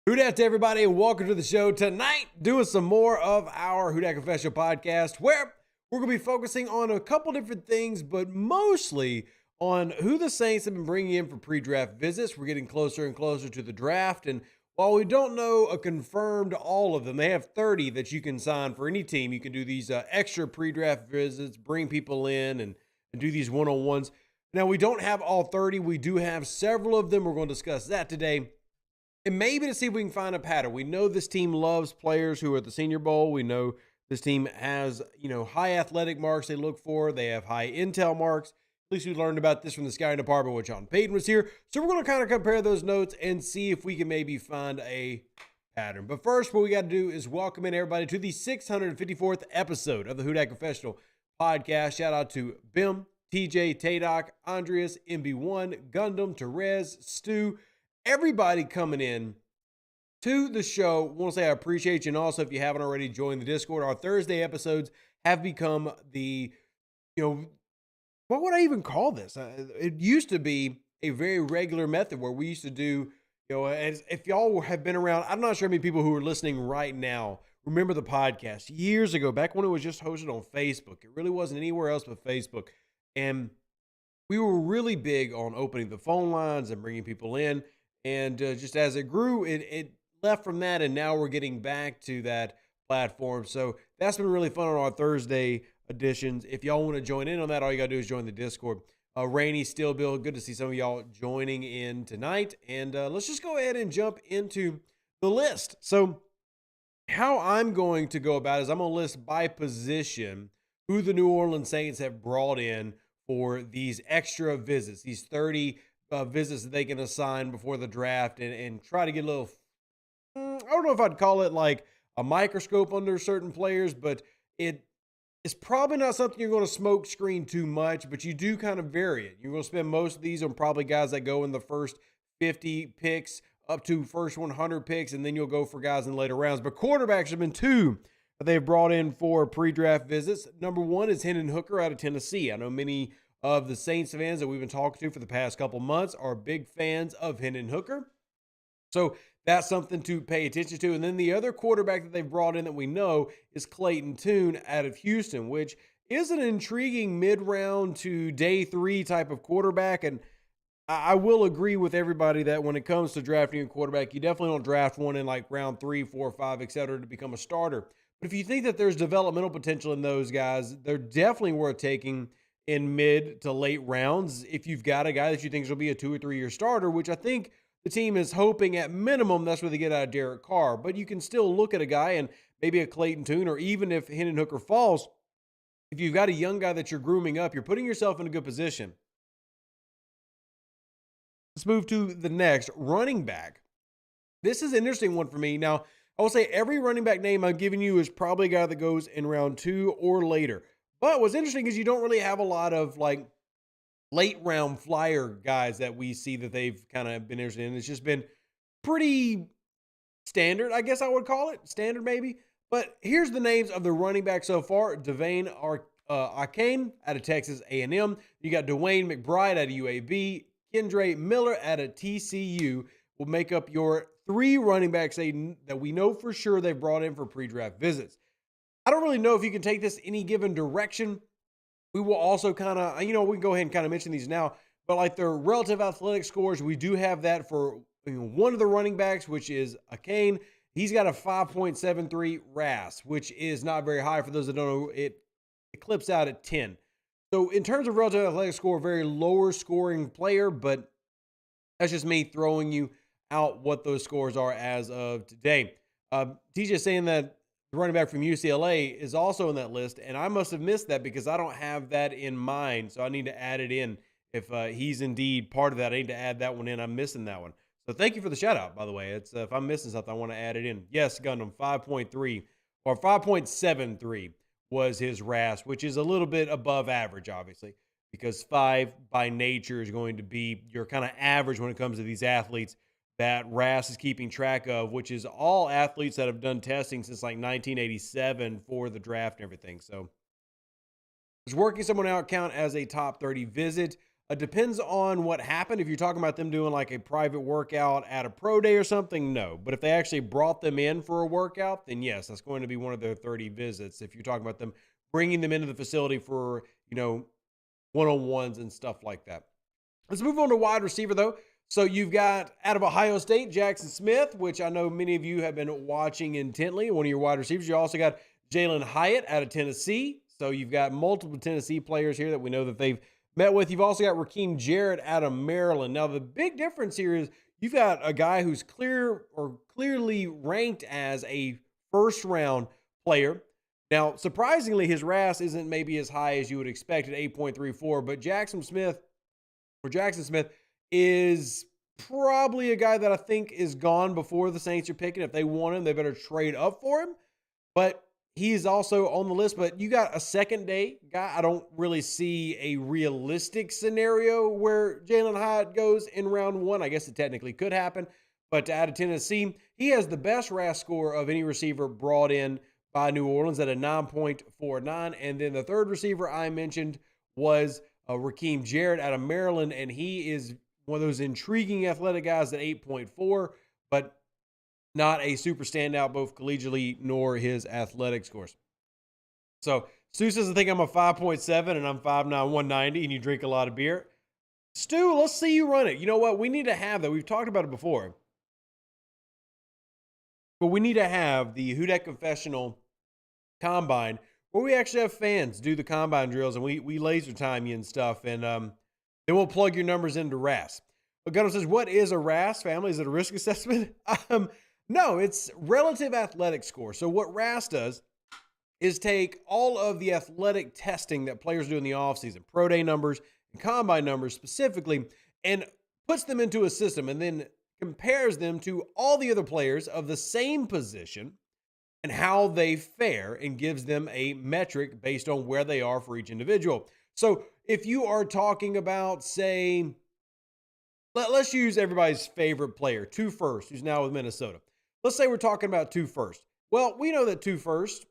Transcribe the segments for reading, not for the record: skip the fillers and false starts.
Who dat to everybody, and welcome to the show tonight. Doing some more of our Who Dat Confessional podcast, where we're going to be focusing on a couple different things, but mostly on who the Saints have been bringing in for pre-draft visits. We're getting closer and closer to the draft, and while we don't know a confirmed all of them, they have 30 that you can sign for any team. You can do these extra pre-draft visits, bring people in, and do these one-on-ones. Now, we don't have all 30. We do have several of them. We're going to discuss that today. And maybe to see if we can find a pattern. We know this team loves players who are at the Senior Bowl. We know this team has, high athletic marks they look for. They have high intel marks. At least we learned about this from the scouting department when Sean Payton was here. So we're going to kind of compare those notes and see if we can maybe find a pattern. But first, what we got to do is welcome in everybody to the 654th episode of the Who Dat Confessional podcast. Shout out to Bim, TJ, Tadoc, Andreas, MB1, Gundam, Terez, Stu, everybody coming in to the show. I want to say I appreciate you. And also, if you haven't already joined the Discord, our Thursday episodes have become the, what would I even call this? It used to be a very regular method where we used to do, as if y'all have been around, I'm not sure how many people who are listening right now remember the podcast years ago, back when it was just hosted on Facebook. It really wasn't anywhere else but Facebook. And we were really big on opening the phone lines and bringing people in. And just as it grew, it left from that, and now we're getting back to that platform. So that's been really fun on our Thursday editions. If y'all want to join in on that, all you got to do is join the Discord. Rainy, still, Bill, good to see some of y'all joining in tonight. And let's just go ahead and jump into the list. So how I'm going to go about it is I'm going to list by position who the New Orleans Saints have brought in for these extra visits, these 30 visits that they can assign before the draft, and try to get a little, I don't know if I'd call it like a microscope under certain players, but it's probably not something you're going to smoke screen too much, but you do kind of vary it. You're going to spend most of these on probably guys that go in the first 50 picks up to first 100 picks, and then you'll go for guys in later rounds. But quarterbacks have been two that they've brought in for pre-draft visits. Number one is Hendon Hooker out of Tennessee. I know many of the Saints fans that we've been talking to for the past couple months are big fans of Hendon Hooker. So that's something to pay attention to. And then the other quarterback that they've brought in that we know is Clayton Tune out of Houston, which is an intriguing mid-round to day three type of quarterback. And I will agree with everybody that when it comes to drafting a quarterback, you definitely don't draft one in like round 3, 4, 5, et cetera, to become a starter. But if you think that there's developmental potential in those guys, they're definitely worth taking in mid to late rounds if you've got a guy that you think will be a 2 or 3 year starter, which I think the team is hoping at minimum that's what they get out of Derek Carr. But you can still look at a guy and maybe a Clayton Tune, or even if Hendon Hooker falls, if you've got a young guy that you're grooming up, you're putting yourself in a good position. Let's move to the next, running back. This is an interesting one for me. Now, I will say every running back name I'm giving you is probably a guy that goes in round 2 or later. But what's interesting is you don't really have a lot of like late round flyer guys that we see that they've kind of been interested in. It's just been pretty standard, I guess I would call it. Standard maybe. But here's the names of the running backs so far. Devane Arcane out of Texas A&M. You got Dwayne McBride out of UAB. Kendre Miller out of TCU will make up your 3 running backs that we know for sure they've brought in for pre-draft visits. I don't really know if you can take this any given direction. We will also kind of, we can go ahead and kind of mention these now, but like their relative athletic scores, we do have that for one of the running backs, which is Akane. He's got a 5.73 RAS, which is not very high. For those that don't know, it clips out at 10. So in terms of relative athletic score, very lower scoring player, but that's just me throwing you out what those scores are as of today. TJ saying that the running back from UCLA is also in that list, and I must have missed that because I don't have that in mind, so I need to add it in. If he's indeed part of that, I need to add that one in. I'm missing that one. So thank you for the shout-out, by the way. It's if I'm missing something, I want to add it in. Yes, Gundam, 5.3 or 5.73 was his RAS, which is a little bit above average, obviously, because 5 by nature is going to be your kind of average when it comes to these athletes that RAS is keeping track of, which is all athletes that have done testing since like 1987 for the draft and everything. So Does working someone out count as a top 30 visit? It depends on what happened. If you're talking about them doing like a private workout at a pro day or something, no. But if they actually brought them in for a workout, then yes, that's going to be one of their 30 visits. If you're talking about them bringing them into the facility for, one-on-ones and stuff like that. Let's move on to wide receiver, though. So you've got out of Ohio State, Jackson Smith, which I know many of you have been watching intently, one of your wide receivers. You also got Jalen Hyatt out of Tennessee. So you've got multiple Tennessee players here that we know that they've met with. You've also got Raheem Jarrett out of Maryland. Now, the big difference here is you've got a guy who's clearly ranked as a first-round player. Now, surprisingly, his RAS isn't maybe as high as you would expect at 8.34, but Jackson Smith is probably a guy that I think is gone before the Saints are picking. If they want him, they better trade up for him. But he's also on the list. But you got a second-day guy. I don't really see a realistic scenario where Jalen Hyatt goes in round one. I guess it technically could happen. But out of Tennessee, he has the best RAS score of any receiver brought in by New Orleans at a 9.49. And then the third receiver I mentioned was Raheem Jarrett out of Maryland, and he is one of those intriguing athletic guys at 8.4, but not a super standout both collegiately nor his athletic scores. So Stu says, I think I'm a 5.7 and I'm 5'9", 190, and you drink a lot of beer. Stu, let's see you run it. You know what? We need to have that. We've talked about it before. But we need to have the Who Dat Confessional Combine where we actually have fans do the combine drills and we laser time you and stuff. And then we'll plug your numbers into RAS. But Gunnar says, what is a RAS, family? Is it a risk assessment? No, it's relative athletic score. So what RAS does is take all of the athletic testing that players do in the offseason, pro day numbers and combine numbers specifically, and puts them into a system and then compares them to all the other players of the same position and how they fare and gives them a metric based on where they are for each individual. So if you are talking about, say, let's use everybody's favorite player, 2 First, who's now with Minnesota. Let's say we're talking about 2 First. Well, we know that 2 First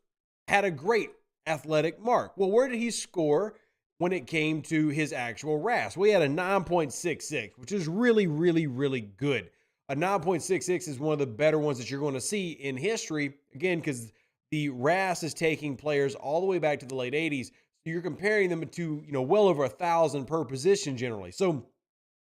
had a great athletic mark. Well, where did he score when it came to his actual RAS? We had a 9.66, which is really, really, really good. A 9.66 is one of the better ones that you're going to see in history, again, because the RAS is taking players all the way back to the late 80s. So you're comparing them to, well over 1,000 per position generally. So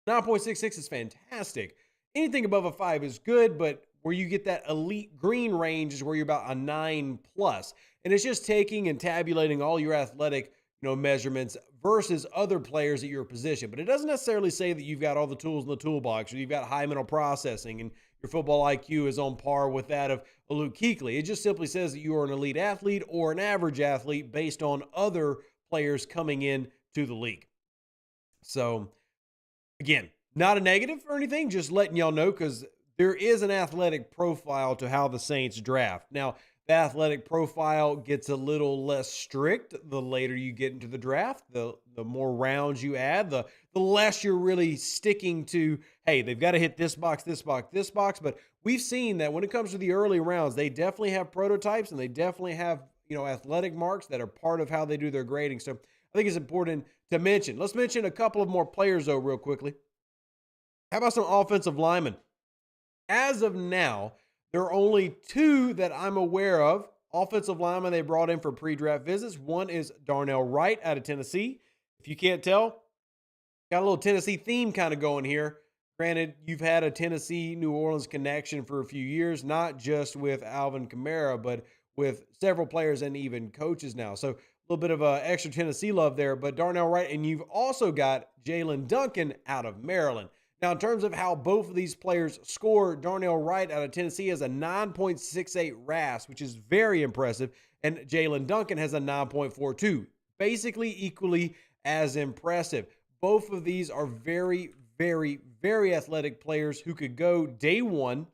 9.66 is fantastic. Anything above a 5 is good, but where you get that elite green range is where you're about a 9+. And it's just taking and tabulating all your athletic measurements versus other players at your position. But it doesn't necessarily say that you've got all the tools in the toolbox or you've got high mental processing and your football IQ is on par with that of a Luke Kuechly. It just simply says that you are an elite athlete or an average athlete based on other players coming in to the league. So again, not a negative or anything, just letting y'all know because there is an athletic profile to how the Saints draft. Now, the athletic profile gets a little less strict the later you get into the draft. The more rounds you add, the less you're really sticking to, hey, they've got to hit this box, this box, this box. But we've seen that when it comes to the early rounds, they definitely have prototypes and they definitely have, athletic marks that are part of how they do their grading. So I think it's important to mention. Let's mention a couple of more players, though, real quickly. How about some offensive linemen? As of now, there are only 2 that I'm aware of, offensive linemen they brought in for pre-draft visits. One is Darnell Wright out of Tennessee. If you can't tell, got a little Tennessee theme kind of going here. Granted, you've had a Tennessee-New Orleans connection for a few years, not just with Alvin Kamara, but with several players and even coaches now. So a little bit of extra Tennessee love there, but Darnell Wright, and you've also got Jalen Duncan out of Maryland. Now, in terms of how both of these players score, Darnell Wright out of Tennessee has a 9.68 RAS, which is very impressive, and Jalen Duncan has a 9.42, basically equally as impressive. Both of these are very, very, very athletic players who could go day one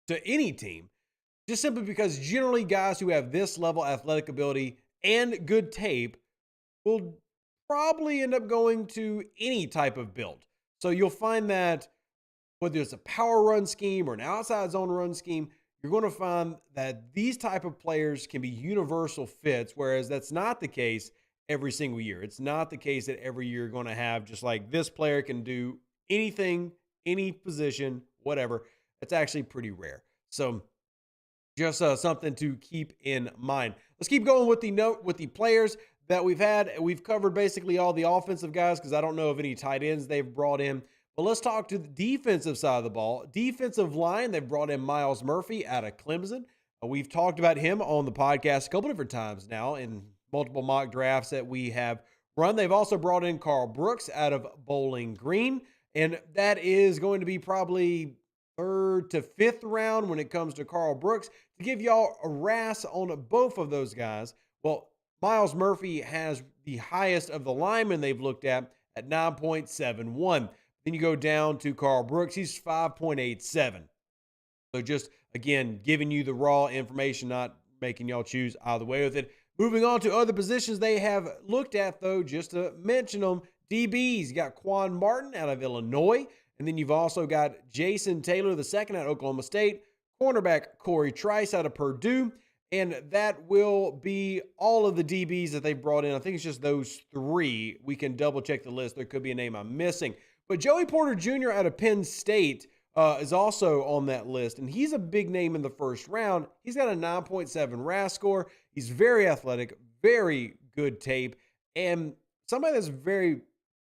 to any team, just simply because generally guys who have this level of athletic ability and good tape will probably end up going to any type of build. So you'll find that whether it's a power run scheme or an outside zone run scheme, you're going to find that these type of players can be universal fits, whereas that's not the case every single year. It's not the case that every year you're going to have just like this player can do anything, any position, whatever. It's actually pretty rare. So just something to keep in mind. Let's keep going with the players that we've had. We've covered basically all the offensive guys because I don't know of any tight ends they've brought in. But let's talk to the defensive side of the ball. Defensive line, they've brought in Myles Murphy out of Clemson. We've talked about him on the podcast a couple different times now in multiple mock drafts that we have run. They've also brought in Carl Brooks out of Bowling Green, and that is going to be probably third to fifth round when it comes to Carl Brooks. To give y'all a RAS on both of those guys, well, Myles Murphy has the highest of the linemen they've looked at 9.71. Then you go down to Carl Brooks, he's 5.87. So just, again, giving you the raw information, not making y'all choose either way with it. Moving on to other positions they have looked at, though, just to mention them, DBs. You got Quan Martin out of Illinois. And then you've also got Jason Taylor II out of Oklahoma State, cornerback Corey Trice out of Purdue, and that will be all of the DBs that they brought in. I think it's just those three. We can double check the list. There could be a name I'm missing. But Joey Porter Jr. out of Penn State is also on that list, and he's a big name in the first round. He's got a 9.7 RAS score. He's very athletic, very good tape, and somebody that's very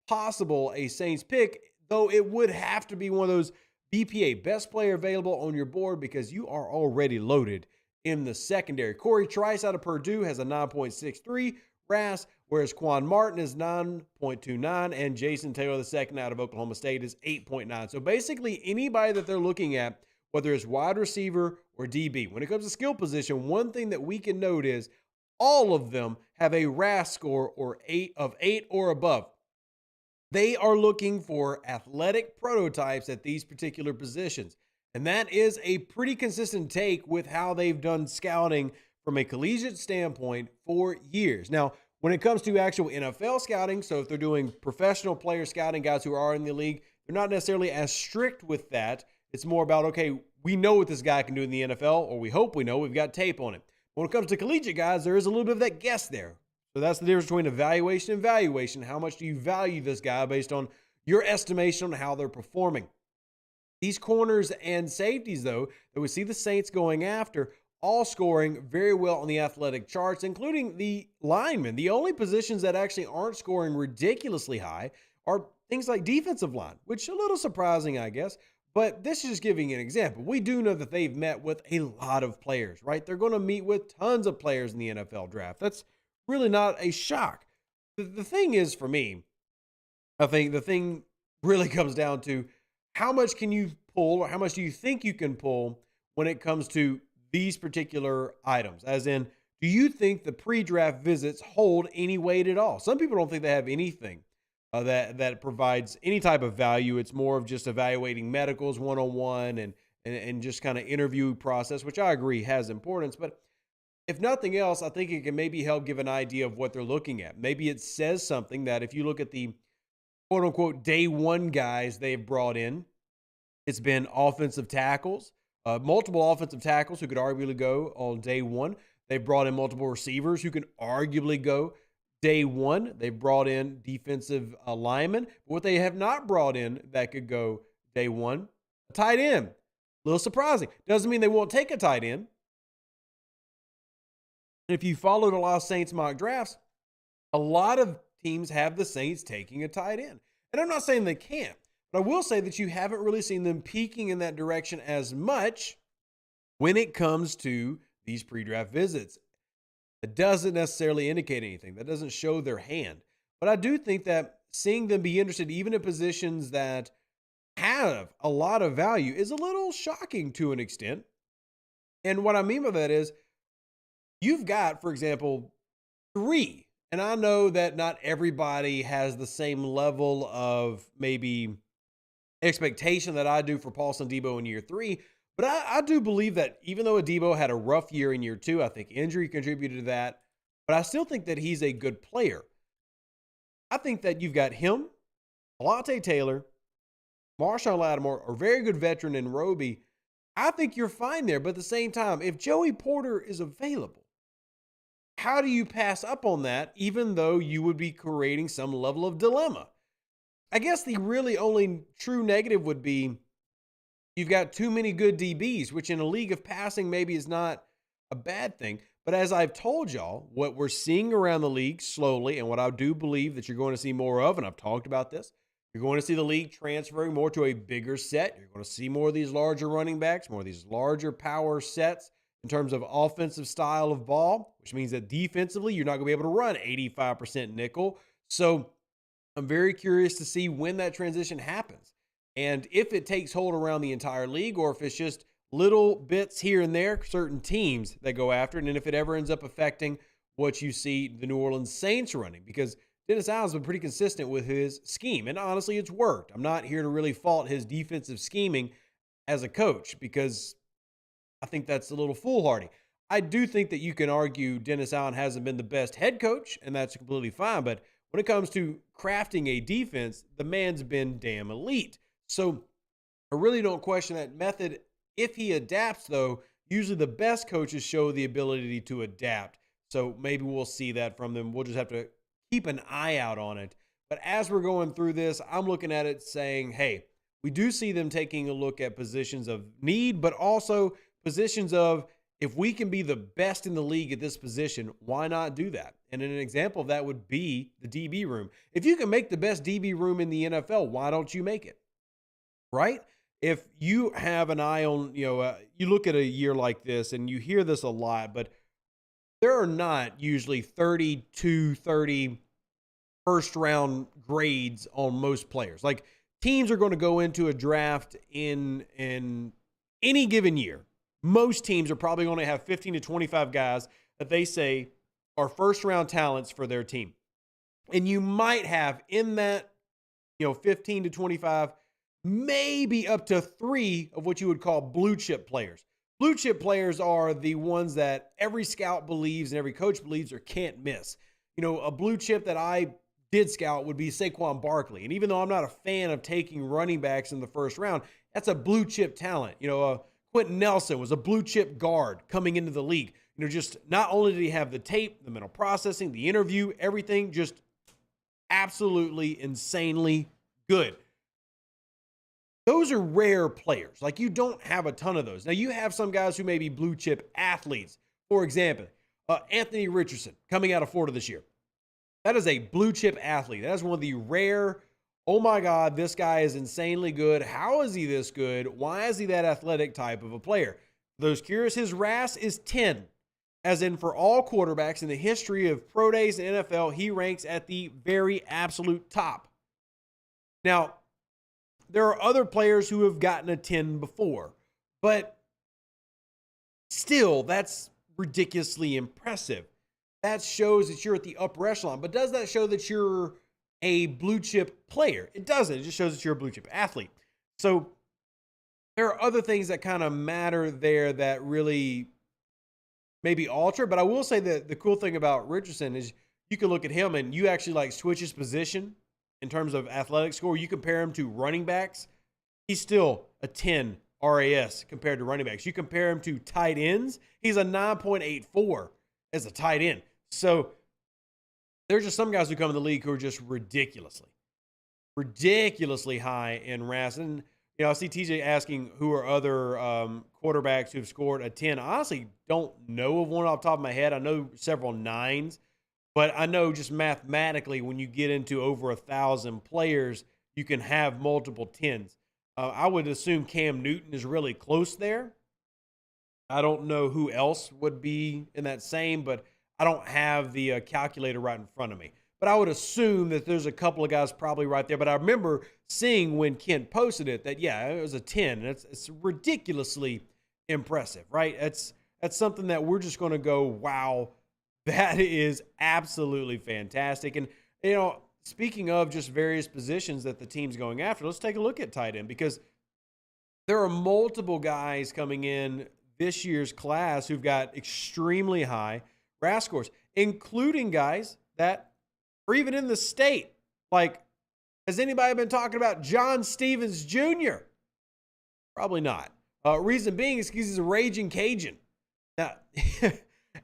possible a Saints pick, though it would have to be one of those BPA, best player available on your board, because you are already loaded in the secondary. Corey Trice out of Purdue has a 9.63 RAS, whereas Quan Martin is 9.29, and Jason Taylor II out of Oklahoma State is 8.9. So basically anybody that they're looking at, whether it's wide receiver or DB, when it comes to skill position, one thing that we can note is all of them have a RAS score of 8 or above. They are looking for athletic prototypes at these particular positions. And that is a pretty consistent take with how they've done scouting from a collegiate standpoint for years. Now, when it comes to actual NFL scouting, so if they're doing professional player scouting, guys who are in the league, they're not necessarily as strict with that. It's more about, okay, we know what this guy can do in the NFL, or we hope we know. We've got tape on it. When it comes to collegiate guys, there is a little bit of that guess there. So that's the difference between evaluation and valuation. How much do you value this guy based on your estimation on how they're performing? These corners and safeties, though, that we see the Saints going after, all scoring very well on the athletic charts, including the linemen. The only positions that actually aren't scoring ridiculously high are things like defensive line, which is a little surprising, I guess. But this is just giving an example. We do know that they've met with a lot of players, right? They're going to meet with tons of players in the NFL draft. That's really not a shock. The thing is, for me, I think the thing really comes down to how much can you pull, or how much do you think you can pull when it comes to these particular items? As in, do you think the pre-draft visits hold any weight at all? Some people don't think they have anything that provides any type of value. It's more of just evaluating medicals one-on-one and just kind of interview process, which I agree has importance. But if nothing else, I think it can maybe help give an idea of what they're looking at. Maybe it says something that if you look at the quote-unquote day one guys they've brought in, it's been offensive tackles, multiple offensive tackles who could arguably go on day one. They've brought in multiple receivers who can arguably go day one. They've brought in defensive linemen. But what they have not brought in that could go day one, a tight end. A little surprising. Doesn't mean they won't take a tight end. And if you followed a lot of Saints mock drafts, a lot of teams have the Saints taking a tight end. And I'm not saying they can't, but I will say that you haven't really seen them peaking in that direction as much when it comes to these pre-draft visits. It doesn't necessarily indicate anything. That doesn't show their hand. But I do think that seeing them be interested even in positions that have a lot of value is a little shocking to an extent. And what I mean by that is you've got, for example, 3. And I know that not everybody has the same level of maybe expectation that I do for Paulson Debo in year 3. But I do believe that even though Debo had a rough year in year 2, I think injury contributed to that. But I still think that he's a good player. I think that you've got him, Alontae Taylor, Marshawn Lattimore, a very good veteran in Roby. I think you're fine there. But at the same time, if Joey Porter is available, how do you pass up on that, even though you would be creating some level of dilemma? I guess the really only true negative would be you've got too many good DBs, which in a league of passing maybe is not a bad thing. But as I've told y'all, what we're seeing around the league slowly, and what I do believe that you're going to see more of, and I've talked about this, you're going to see the league transferring more to a bigger set. You're going to see more of these larger running backs, more of these larger power sets in terms of offensive style of ball, which means that defensively, you're not going to be able to run 85% nickel. So I'm very curious to see when that transition happens. And if it takes hold around the entire league, or if it's just little bits here and there, certain teams that go after it, and if it ever ends up affecting what you see the New Orleans Saints running, because Dennis Allen's been pretty consistent with his scheme, and honestly, it's worked. I'm not here to really fault his defensive scheming as a coach, because I think that's a little foolhardy. I do think that you can argue Dennis Allen hasn't been the best head coach, and that's completely fine, but when it comes to crafting a defense, the man's been damn elite. So I really don't question that method. If he adapts, though, usually the best coaches show the ability to adapt. So maybe we'll see that from them. We'll just have to keep an eye out on it. But as we're going through this, I'm looking at it saying, hey, we do see them taking a look at positions of need, but also positions of, if we can be the best in the league at this position, why not do that? And an example of that would be the DB room. If you can make the best DB room in the NFL, why don't you make it? Right? If you have an eye on, you look at a year like this, and you hear this a lot, but there are not usually 30 first round grades on most players. Like, teams are going to go into a draft in any given year. Most teams are probably going to have 15 to 25 guys that they say are first round talents for their team. And you might have in that, 15 to 25, maybe up to 3 of what you would call blue chip players. Blue chip players are the ones that every scout believes and every coach believes or can't miss. A blue chip that I did scout would be Saquon Barkley. And even though I'm not a fan of taking running backs in the first round, that's a blue chip talent. Quentin Nelson was a blue chip guard coming into the league. Just not only did he have the tape, the mental processing, the interview, everything just absolutely insanely good. Those are rare players. Like, you don't have a ton of those. Now, you have some guys who may be blue chip athletes. For example, Anthony Richardson coming out of Florida this year. That is a blue chip athlete. That is one of the rare, oh my God, this guy is insanely good. How is he this good? Why is he that athletic type of a player? For those curious, his RAS is 10. As in, for all quarterbacks in the history of pro days in NFL, he ranks at the very absolute top. Now, there are other players who have gotten a 10 before, but still, that's ridiculously impressive. That shows that you're at the upper echelon, but does that show that you're a blue chip player? It doesn't. It just shows that you're a blue chip athlete. So there are other things that kind of matter there that really maybe alter, but I will say that the cool thing about Richardson is you can look at him and you actually switch his position in terms of athletic score. You compare him to running backs, he's still a 10 RAS compared to running backs. You compare him to tight ends, he's a 9.84 as a tight end. So there's just some guys who come in the league who are just ridiculously high in RAS. And, I see TJ asking who are other quarterbacks who've scored a 10. I honestly don't know of one off the top of my head. I know several 9s. But I know just mathematically, when you get into over 1,000 players, you can have multiple 10s. I would assume Cam Newton is really close there. I don't know who else would be in that same, but I don't have the calculator right in front of me. But I would assume that there's a couple of guys probably right there. But I remember seeing when Kent posted it that, yeah, it was a 10. And it's ridiculously impressive, right? That's something that we're just going to go, wow, that is absolutely fantastic. And, speaking of just various positions that the team's going after, let's take a look at tight end, because there are multiple guys coming in this year's class who've got extremely high RAS scores, including guys that are even in the state. Like, has anybody been talking about John Stevens Jr.? Probably not. Reason being is because he's a raging Cajun. Now,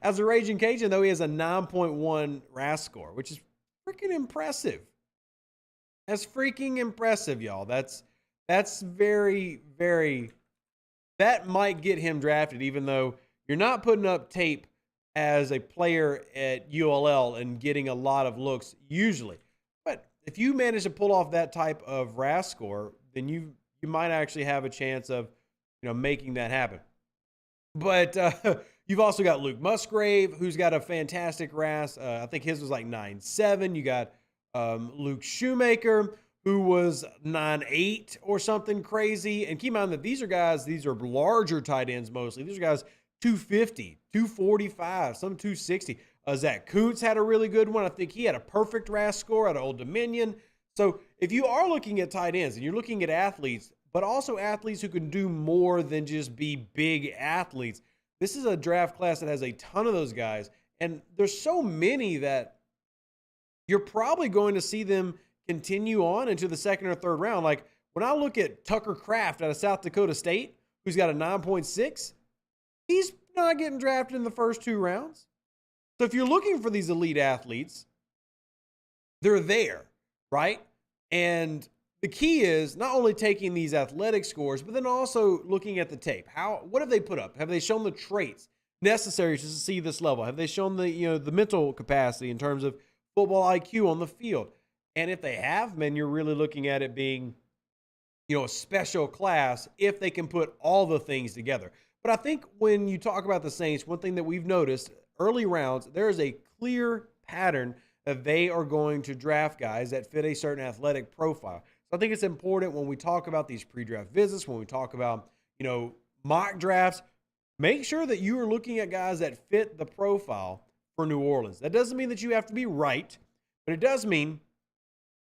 As a Raging Cajun, though, he has a 9.1 RAS score, which is freaking impressive. That's freaking impressive, y'all. That's very, very, that might get him drafted, even though you're not putting up tape as a player at ULL and getting a lot of looks usually. But if you manage to pull off that type of RAS score, then you might actually have a chance of, making that happen. But you've also got Luke Musgrave, who's got a fantastic RAS. I think his was like 9.7. You got Luke Shoemaker, who was 9.8 or something crazy. And keep in mind that these are larger tight ends mostly. These are guys 250, 245, some 260. Zach Kuntz had a really good one. I think he had a perfect RAS score out of Old Dominion. So if you are looking at tight ends and you're looking at athletes, but also athletes who can do more than just be big athletes, this is a draft class that has a ton of those guys. And there's so many that you're probably going to see them continue on into the second or third round. Like when I look at Tucker Kraft out of South Dakota State, who's got a 9.6, he's not getting drafted in the first 2 rounds. So if you're looking for these elite athletes, they're there, right? And the key is not only taking these athletic scores, but then also looking at the tape. What have they put up? Have they shown the traits necessary to see this level? Have they shown the mental capacity in terms of football IQ on the field? And if they have, man, you're really looking at it being, a special class if they can put all the things together. But I think when you talk about the Saints, one thing that we've noticed early rounds, there is a clear pattern that they are going to draft guys that fit a certain athletic profile. So I think it's important when we talk about these pre-draft visits, when we talk about, mock drafts, make sure that you are looking at guys that fit the profile for New Orleans. That doesn't mean that you have to be right, but it does mean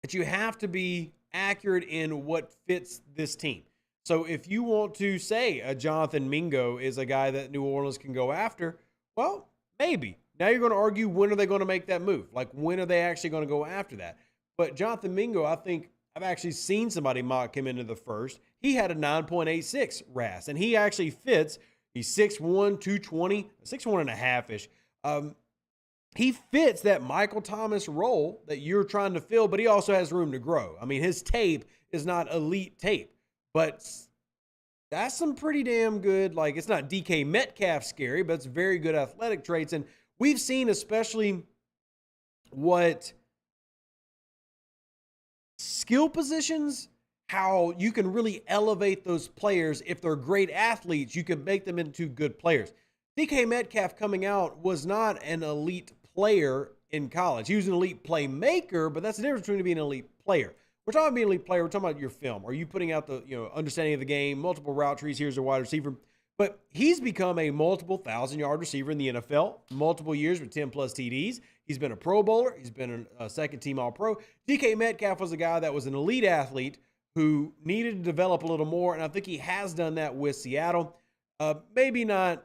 that you have to be accurate in what fits this team. So if you want to say a Jonathan Mingo is a guy that New Orleans can go after, well, maybe. Now you're going to argue, when are they going to make that move? Like, when are they actually going to go after that? But Jonathan Mingo, I think I've actually seen somebody mock him into the first. He had a 9.86 RAS, and he actually fits. He's 6'1", 220, 6'1 and a half-ish. He fits that Michael Thomas role that you're trying to fill, but he also has room to grow. I mean, his tape is not elite tape, but that's some pretty damn good, like, it's not DK Metcalf scary, but it's very good athletic traits. And we've seen especially what skill positions, how you can really elevate those players. If they're great athletes, you can make them into good players. DK Metcalf coming out was not an elite player in college. He was an elite playmaker, but that's the difference between being an elite player. We're talking about being an elite player. We're talking about your film. Are you putting out the understanding of the game, multiple route trees? Here's a wide receiver. But he's become a multiple 1,000-yard receiver in the NFL, multiple years with 10-plus TDs. He's been a Pro Bowler. He's been a second-team All-Pro. DK Metcalf was a guy that was an elite athlete who needed to develop a little more, and I think he has done that with Seattle. Maybe not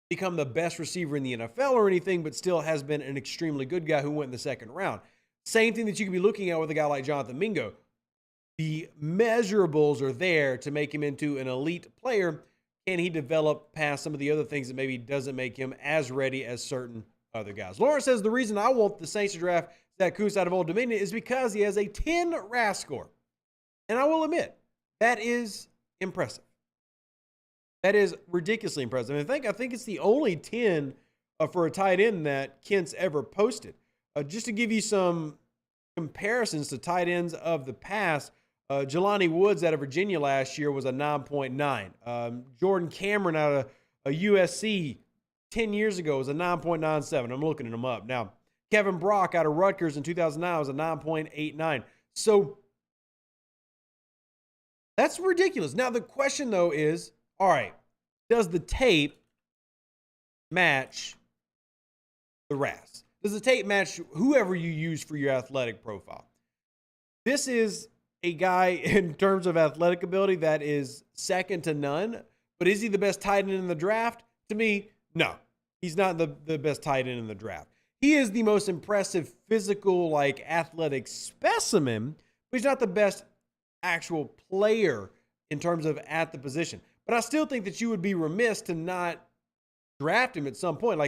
become the best receiver in the NFL or anything, but still has been an extremely good guy who went in the second round. Same thing that you could be looking at with a guy like Jonathan Mingo. The measurables are there to make him into an elite player. Can he develop past some of the other things that maybe doesn't make him as ready as certain other guys? Lawrence says the reason I want the Saints to draft Zach Kuntz out of Old Dominion is because he has a 10 RAS score. And I will admit, that is impressive. That is ridiculously impressive. I think it's the only 10 for a tight end that Kent's ever posted. Just to give you some comparisons to tight ends of the past, Jelani Woods out of Virginia last year was a 9.9. Jordan Cameron out of USC 10 years ago was a 9.97. I'm looking them up. Now, Kevin Brock out of Rutgers in 2009 was a 9.89. So that's ridiculous. Now, the question, though, is, all right, does the tape match the RAS? Does the tape match whoever you use for your athletic profile? This is a guy in terms of athletic ability that is second to none, but is he the best tight end in the draft? To me, no. He's not the best tight end in the draft. He is the most impressive physical, athletic specimen, but he's not the best actual player in terms of at the position. But I still think that you would be remiss to not draft him at some point.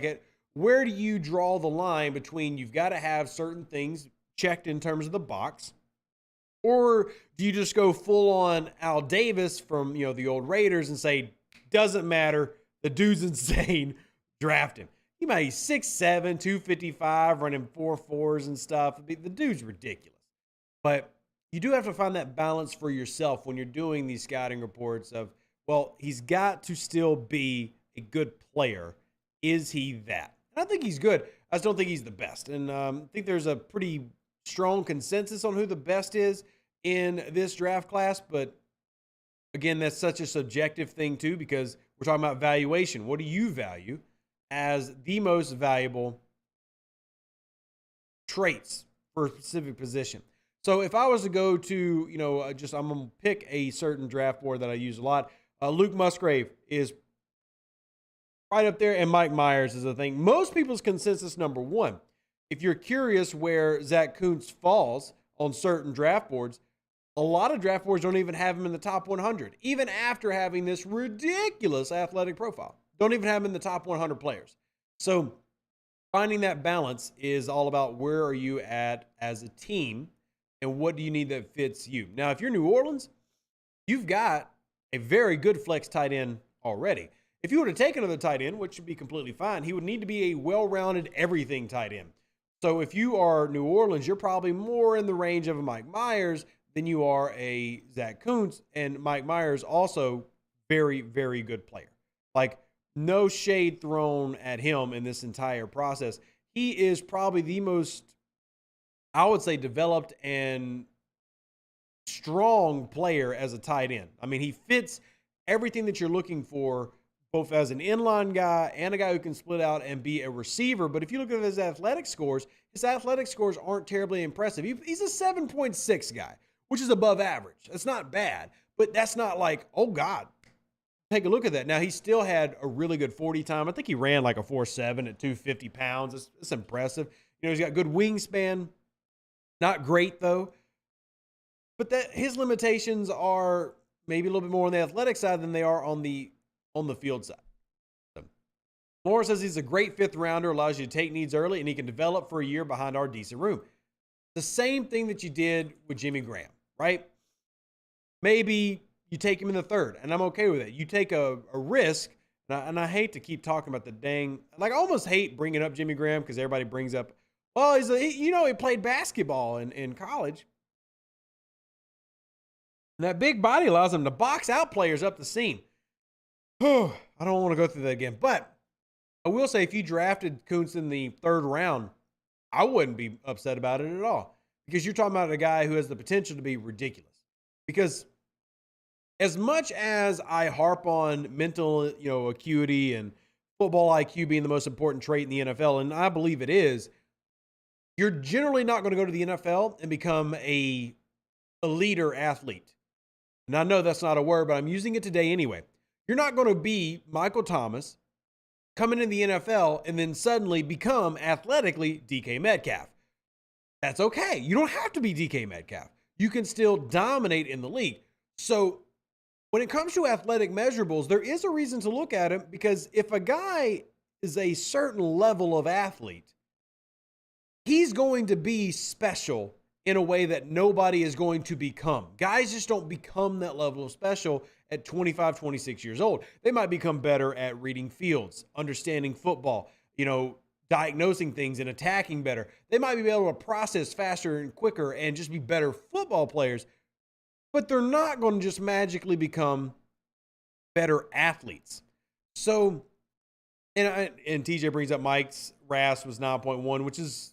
Where do you draw the line between you've got to have certain things checked in terms of the box, or do you just go full on Al Davis from, the old Raiders and say, doesn't matter, the dude's insane, draft him. He might be 6'7", 255, running 4.4s and stuff. The dude's ridiculous. But you do have to find that balance for yourself when you're doing these scouting reports of, well, he's got to still be a good player. Is he that? And I think he's good. I just don't think he's the best. And I think there's a pretty strong consensus on who the best is in this draft class. But again, that's such a subjective thing too, because we're talking about valuation. What do you value as the most valuable traits for a specific position? So if I was to go to, I'm going to pick a certain draft board that I use a lot. Luke Musgrave is right up there, and Mike Myers is a thing. Most people's consensus number one. If you're curious where Zach Kuntz falls on certain draft boards, a lot of draft boards don't even have him in the top 100, even after having this ridiculous athletic profile. Don't even have him in the top 100 players. So finding that balance is all about where are you at as a team and what do you need that fits you. Now, if you're New Orleans, you've got a very good flex tight end already. If you were to take another tight end, which would be completely fine, he would need to be a well-rounded everything tight end. So if you are New Orleans, you're probably more in the range of a Mike Myers than you are a Zach Kuntz. And Mike Myers also very, very good player. No shade thrown at him in this entire process. He is probably the most, I would say, developed and strong player as a tight end. I mean, he fits everything that you're looking for, both as an inline guy and a guy who can split out and be a receiver. But if you look at his athletic scores aren't terribly impressive. He's a 7.6 guy, which is above average. That's not bad, but that's not like, oh God, take a look at that. Now, he still had a really good 40 time. I think he ran like a 4.7 at 250 pounds. It's impressive. He's got good wingspan. Not great, though. But his limitations are maybe a little bit more on the athletic side than they are on the field side. So, Laura says he's a great fifth rounder, allows you to take needs early, and he can develop for a year behind our decent room. The same thing that you did with Jimmy Graham, right? Maybe you take him in the third, and I'm okay with it. You take a risk, and I hate to keep talking about the dang, I almost hate bringing up Jimmy Graham because everybody brings up, well, he played basketball in college. And that big body allows him to box out players up the seam. I don't want to go through that again. But I will say, if you drafted Kuntz in the third round, I wouldn't be upset about it at all. Because you're talking about a guy who has the potential to be ridiculous. Because as much as I harp on mental, acuity and football IQ being the most important trait in the NFL, and I believe it is, you're generally not going to go to the NFL and become a leader athlete. And I know that's not a word, but I'm using it today anyway. You're not going to be Michael Thomas, come into the NFL, and then suddenly become athletically DK Metcalf. That's okay. You don't have to be DK Metcalf. You can still dominate in the league. So when it comes to athletic measurables, there is a reason to look at him, because if a guy is a certain level of athlete, he's going to be special in a way that nobody is going to become. Guys just don't become that level of special at 25, 26 years old. They might become better at reading fields, understanding football, diagnosing things and attacking better. They might be able to process faster and quicker and just be better football players, but they're not going to just magically become better athletes. So, and TJ brings up Mike's RAS was 9.1, which is,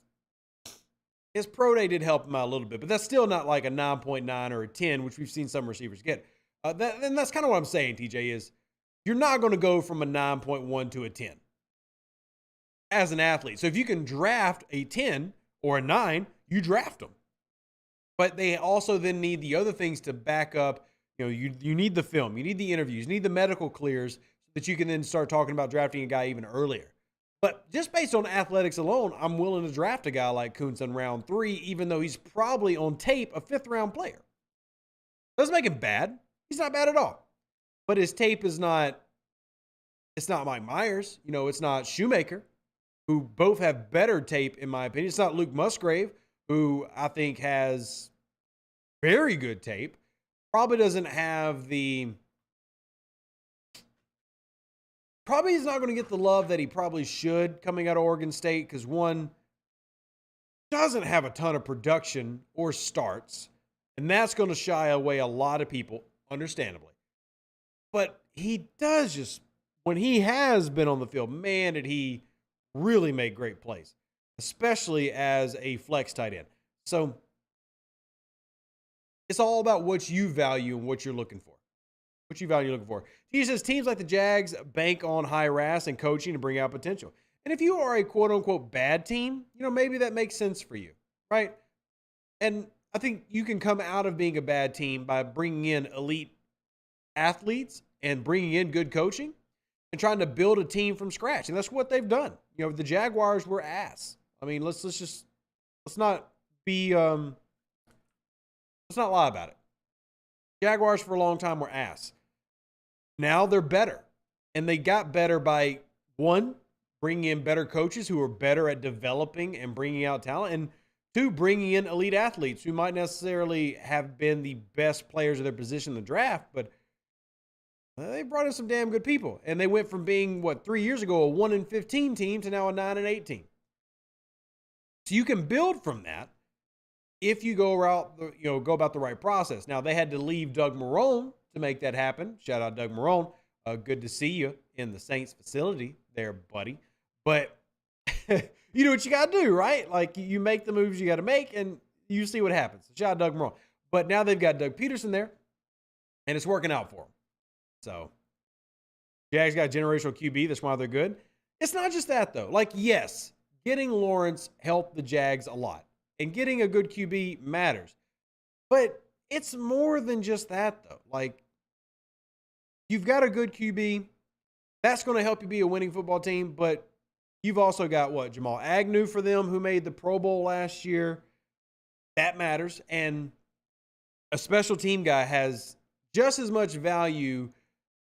his pro day did help him out a little bit, but that's still not like a 9.9 or a 10, which we've seen some receivers get. And that's kind of what I'm saying, TJ, is you're not going to go from a 9.1 to a 10 as an athlete. So if you can draft a 10 or a 9, you draft them. But they also then need the other things to back up. You need the film, you need the interviews, you need the medical clears so that you can then start talking about drafting a guy even earlier. But just based on athletics alone, I'm willing to draft a guy like Kuntz in round 3, even though he's probably on tape a 5th-round player. Doesn't make him bad. He's not bad at all. But his tape is not It's not Mike Myers. It's not Shoemaker, who both have better tape, in my opinion. It's not Luke Musgrave, who I think has very good tape. Probably doesn't have probably is not going to get the love that he probably should coming out of Oregon State because, one, doesn't have a ton of production or starts, and that's going to shy away a lot of people, understandably. But he does just, when he has been on the field, man, did he really make great plays, especially as a flex tight end. So it's all about what you value and what you're looking for. He says teams like the Jags bank on high RAS and coaching to bring out potential. And if you are a quote unquote bad team, maybe that makes sense for you, right? And I think you can come out of being a bad team by bringing in elite athletes and bringing in good coaching and trying to build a team from scratch. And that's what they've done. The Jaguars were ass. I mean, let's not lie about it. Jaguars for a long time were ass. Now they're better. And they got better by, one, bringing in better coaches who are better at developing and bringing out talent, and two, bringing in elite athletes who might necessarily have been the best players of their position in the draft, but they brought in some damn good people. And they went from being, 3 years ago, a 1-15 team to now a 9-8 team. So you can build from that if you go about the right process. Now, they had to leave Doug Marrone to make that happen. Shout out Doug Marrone. Good to see you in the Saints facility there, buddy. But you know what you got to do, right? Like, you make the moves you got to make, and you see what happens. Shout out Doug Marrone. But now they've got Doug Peterson there, and it's working out for them. So, Jags got generational QB. That's why they're good. It's not just that, though. Like, yes, getting Lawrence helped the Jags a lot. And getting a good QB matters. But it's more than just that, though. Like, you've got a good QB. That's going to help you be a winning football team. But you've also got, Jamal Agnew for them, who made the Pro Bowl last year. That matters. And a special team guy has just as much value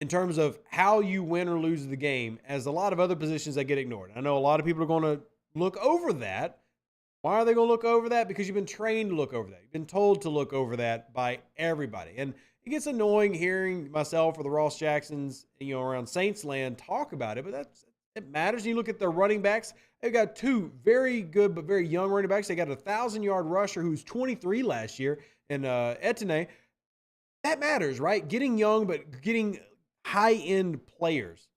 in terms of how you win or lose the game as a lot of other positions that get ignored. I know a lot of people are going to look over that. Why are they going to look over that? Because you've been trained to look over that. You've been told to look over that by everybody. And it gets annoying hearing myself or the Ross Jacksons, around Saints land talk about it, but it matters. You look at their running backs. They've got two very good but very young running backs. They got a 1,000-yard rusher who's 23 last year in Etienne. That matters, right? Getting young but getting high-end players.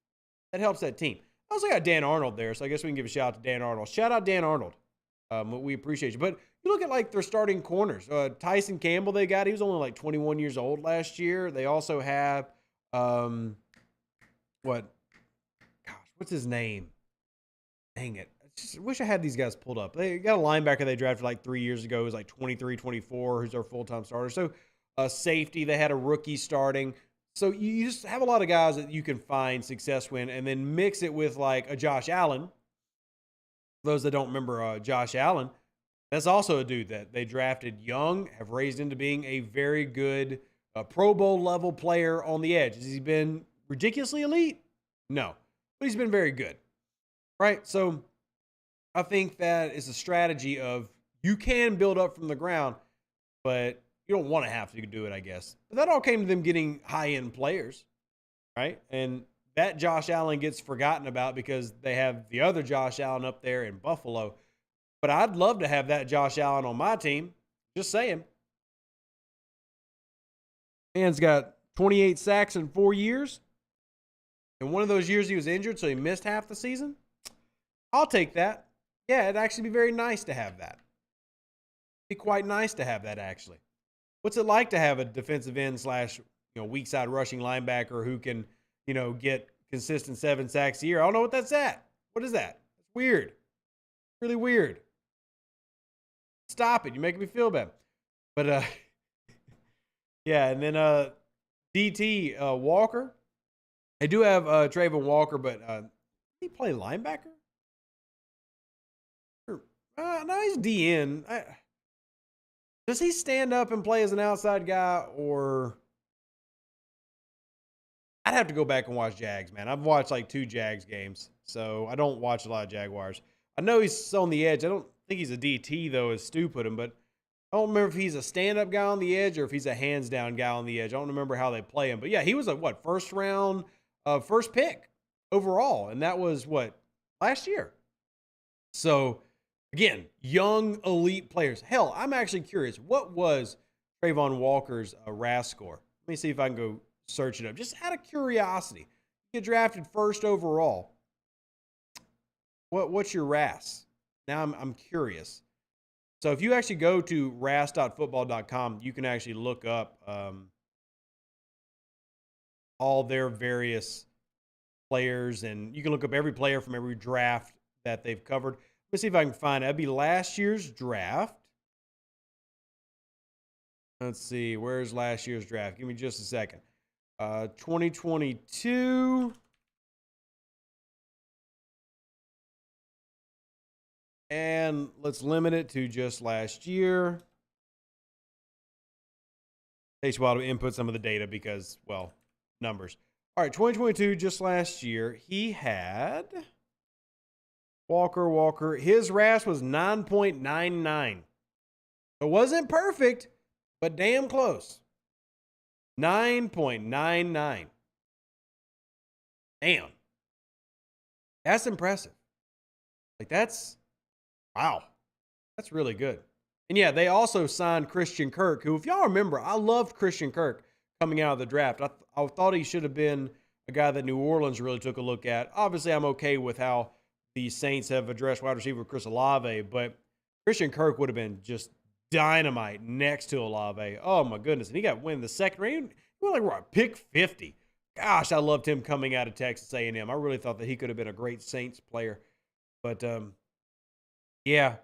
That helps that team. I also got Dan Arnold there, so I guess we can give a shout out to Dan Arnold. Shout out Dan Arnold. We appreciate you. But you look at their starting corners. Tyson Campbell they got. He was only 21 years old last year. They also have what's his name? Dang it. I just wish I had these guys pulled up. They got a linebacker they drafted 3 years ago. It was 23, 24, who's their full-time starter. So safety, they had a rookie starting. So you just have a lot of guys that you can find success with and then mix it with a Josh Allen. For those that don't remember Josh Allen, that's also a dude that they drafted young, have raised into being a very good Pro Bowl level player on the edge. Has he been ridiculously elite? No, but he's been very good, right? So I think that is a strategy of you can build up from the ground, but you don't want to have to do it, I guess. But that all came to them getting high-end players, right? And that Josh Allen gets forgotten about because they have the other Josh Allen up there in Buffalo. But I'd love to have that Josh Allen on my team. Just saying. Man's got 28 sacks in 4 years. And one of those years he was injured, so he missed half the season. I'll take that. Yeah, it'd actually be very nice to have that. It'd be quite nice to have that, actually. What's it like to have a defensive end / weak side rushing linebacker who can get consistent 7 sacks a year? I don't know what that's at. What is that? It's weird. Really weird. Stop it. You're making me feel bad. But, yeah, and then DT Walker. They do have Trayvon Walker, but did he play linebacker? No, he's DN. Does he stand up and play as an outside guy, or I'd have to go back and watch Jags, man. I've watched like 2 Jags games, so I don't watch a lot of Jaguars. I know he's on the edge. I don't think he's a DT, though, as Stu put him, but I don't remember if he's a stand-up guy on the edge or if he's a hands-down guy on the edge. I don't remember how they play him. But, yeah, he was a, first round, first pick overall, and that was, last year. So, again, young, elite players. Hell, I'm actually curious. What was Trayvon Walker's RAS score? Let me see if I can go search it up. Just out of curiosity. Get drafted first overall. What's your RAS? Now I'm curious. So if you actually go to ras.football.com, you can actually look up all their various players, and you can look up every player from every draft that they've covered. Let me see if I can find it. That'd be last year's draft. Let's see. Where's last year's draft? Give me just a second. 2022. And let's limit it to just last year. Takes a while to input some of the data because, well, numbers. All right, 2022, just last year, he had Walker. His RAS was 9.99. It wasn't perfect, but damn close. 9.99. Damn. That's impressive. Like, wow. That's really good. And yeah, they also signed Christian Kirk, who, if y'all remember, I loved Christian Kirk coming out of the draft. I thought he should have been a guy that New Orleans really took a look at. Obviously, I'm okay with how the Saints have addressed wide receiver Chris Olave, but Christian Kirk would have been just dynamite next to Olave. Oh, my goodness. And he got win the second round. He went like, pick 50. Gosh, I loved him coming out of Texas A&M. I really thought that he could have been a great Saints player. But, yeah,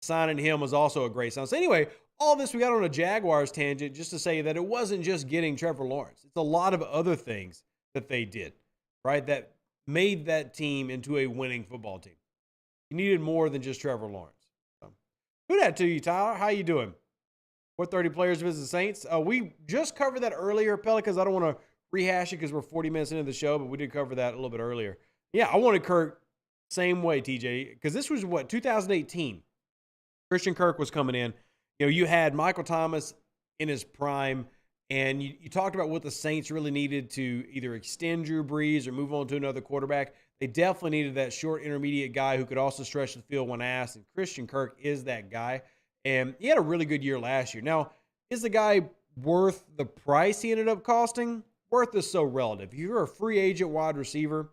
signing him was also a great sign. So anyway, all this, we got on a Jaguars tangent just to say that it wasn't just getting Trevor Lawrence. It's a lot of other things that they did, right, that made that team into a winning football team. You needed more than just Trevor Lawrence. So, who that to you, Tyler? How you doing? What 30 players visit the Saints? We just covered that earlier, Pelicans. I don't want to rehash it because we're 40 minutes into the show, but we did cover that a little bit earlier. Yeah, I wanted Kirk same way, TJ, because this was 2018. Christian Kirk was coming in. You know, you had Michael Thomas in his prime, and you talked about what the Saints really needed to either extend Drew Brees or move on to another quarterback. They definitely needed that short intermediate guy who could also stretch the field when asked, and Christian Kirk is that guy. And he had a really good year last year. Now, is the guy worth the price he ended up costing? Worth is so relative. If you're a free agent wide receiver,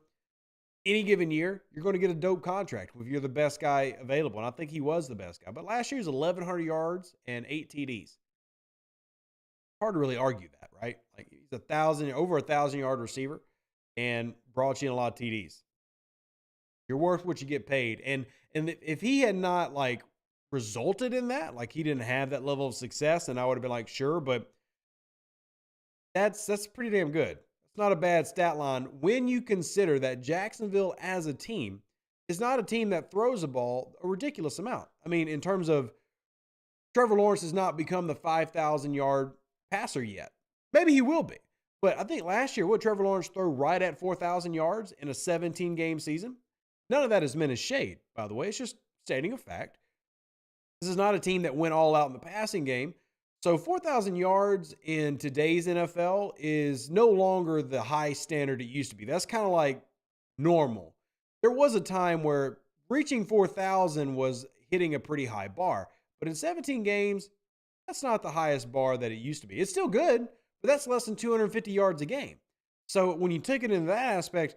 any given year, you're going to get a dope contract if you're the best guy available. And I think he was the best guy. But last year, he was 1,100 yards and 8 TDs. Hard to really argue that, right? Like, he's over 1,000 yard receiver and brought you in a lot of TDs. You're worth what you get paid. And if he had not like resulted in that, like he didn't have that level of success, then I would have been like, sure, but that's pretty damn good. It's not a bad stat line when you consider that Jacksonville as a team is not a team that throws the ball a ridiculous amount. I mean, in terms of Trevor Lawrence has not become the 5,000 yard passer yet. Maybe he will be. But I think last year, what Trevor Lawrence threw right at 4,000 yards in a 17-game season? None of that is meant as shade, by the way. It's just stating a fact. This is not a team that went all out in the passing game. So 4,000 yards in today's NFL is no longer the high standard it used to be. That's kind of like normal. There was a time where reaching 4,000 was hitting a pretty high bar. But in 17 games, that's not the highest bar that it used to be. It's still good, but that's less than 250 yards a game. So when you take it into that aspect,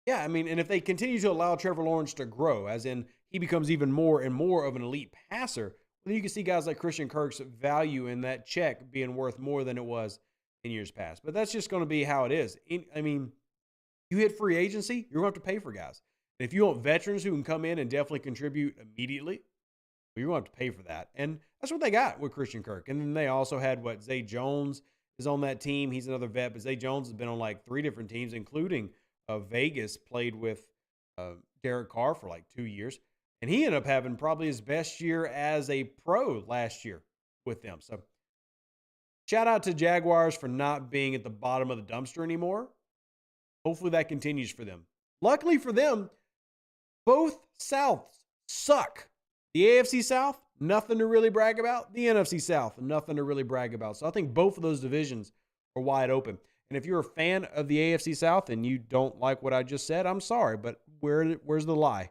yeah, I mean, and if they continue to allow Trevor Lawrence to grow, as in he becomes even more and more of an elite passer, then you can see guys like Christian Kirk's value in that check being worth more than it was in years past. But that's just going to be how it is. I mean, you hit free agency, you're going to have to pay for guys. And if you want veterans who can come in and definitely contribute immediately, well, you're going to have to pay for that. And that's what they got with Christian Kirk. And then they also had Zay Jones is on that team. He's another vet, but Zay Jones has been on like 3 different teams, including Vegas, played with Derek Carr for like 2 years. And he ended up having probably his best year as a pro last year with them. So shout out to Jaguars for not being at the bottom of the dumpster anymore. Hopefully that continues for them. Luckily for them, both Souths suck. The AFC South, nothing to really brag about. The NFC South, nothing to really brag about. So I think both of those divisions are wide open. And if you're a fan of the AFC South and you don't like what I just said, I'm sorry, but where's the lie?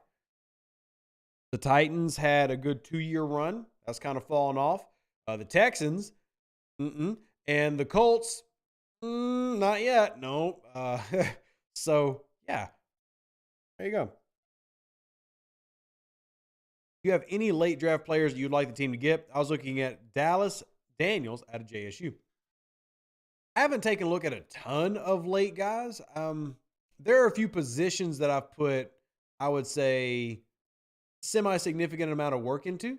The Titans had a good 2-year run. That's kind of fallen off. The Texans, and the Colts, not yet. No. So, yeah, there you go. Do you have any late draft players you'd like the team to get? I was looking at Dallas Daniels out of JSU. I haven't taken a look at a ton of late guys. There are a few positions that I've put, I would say, semi-significant amount of work into,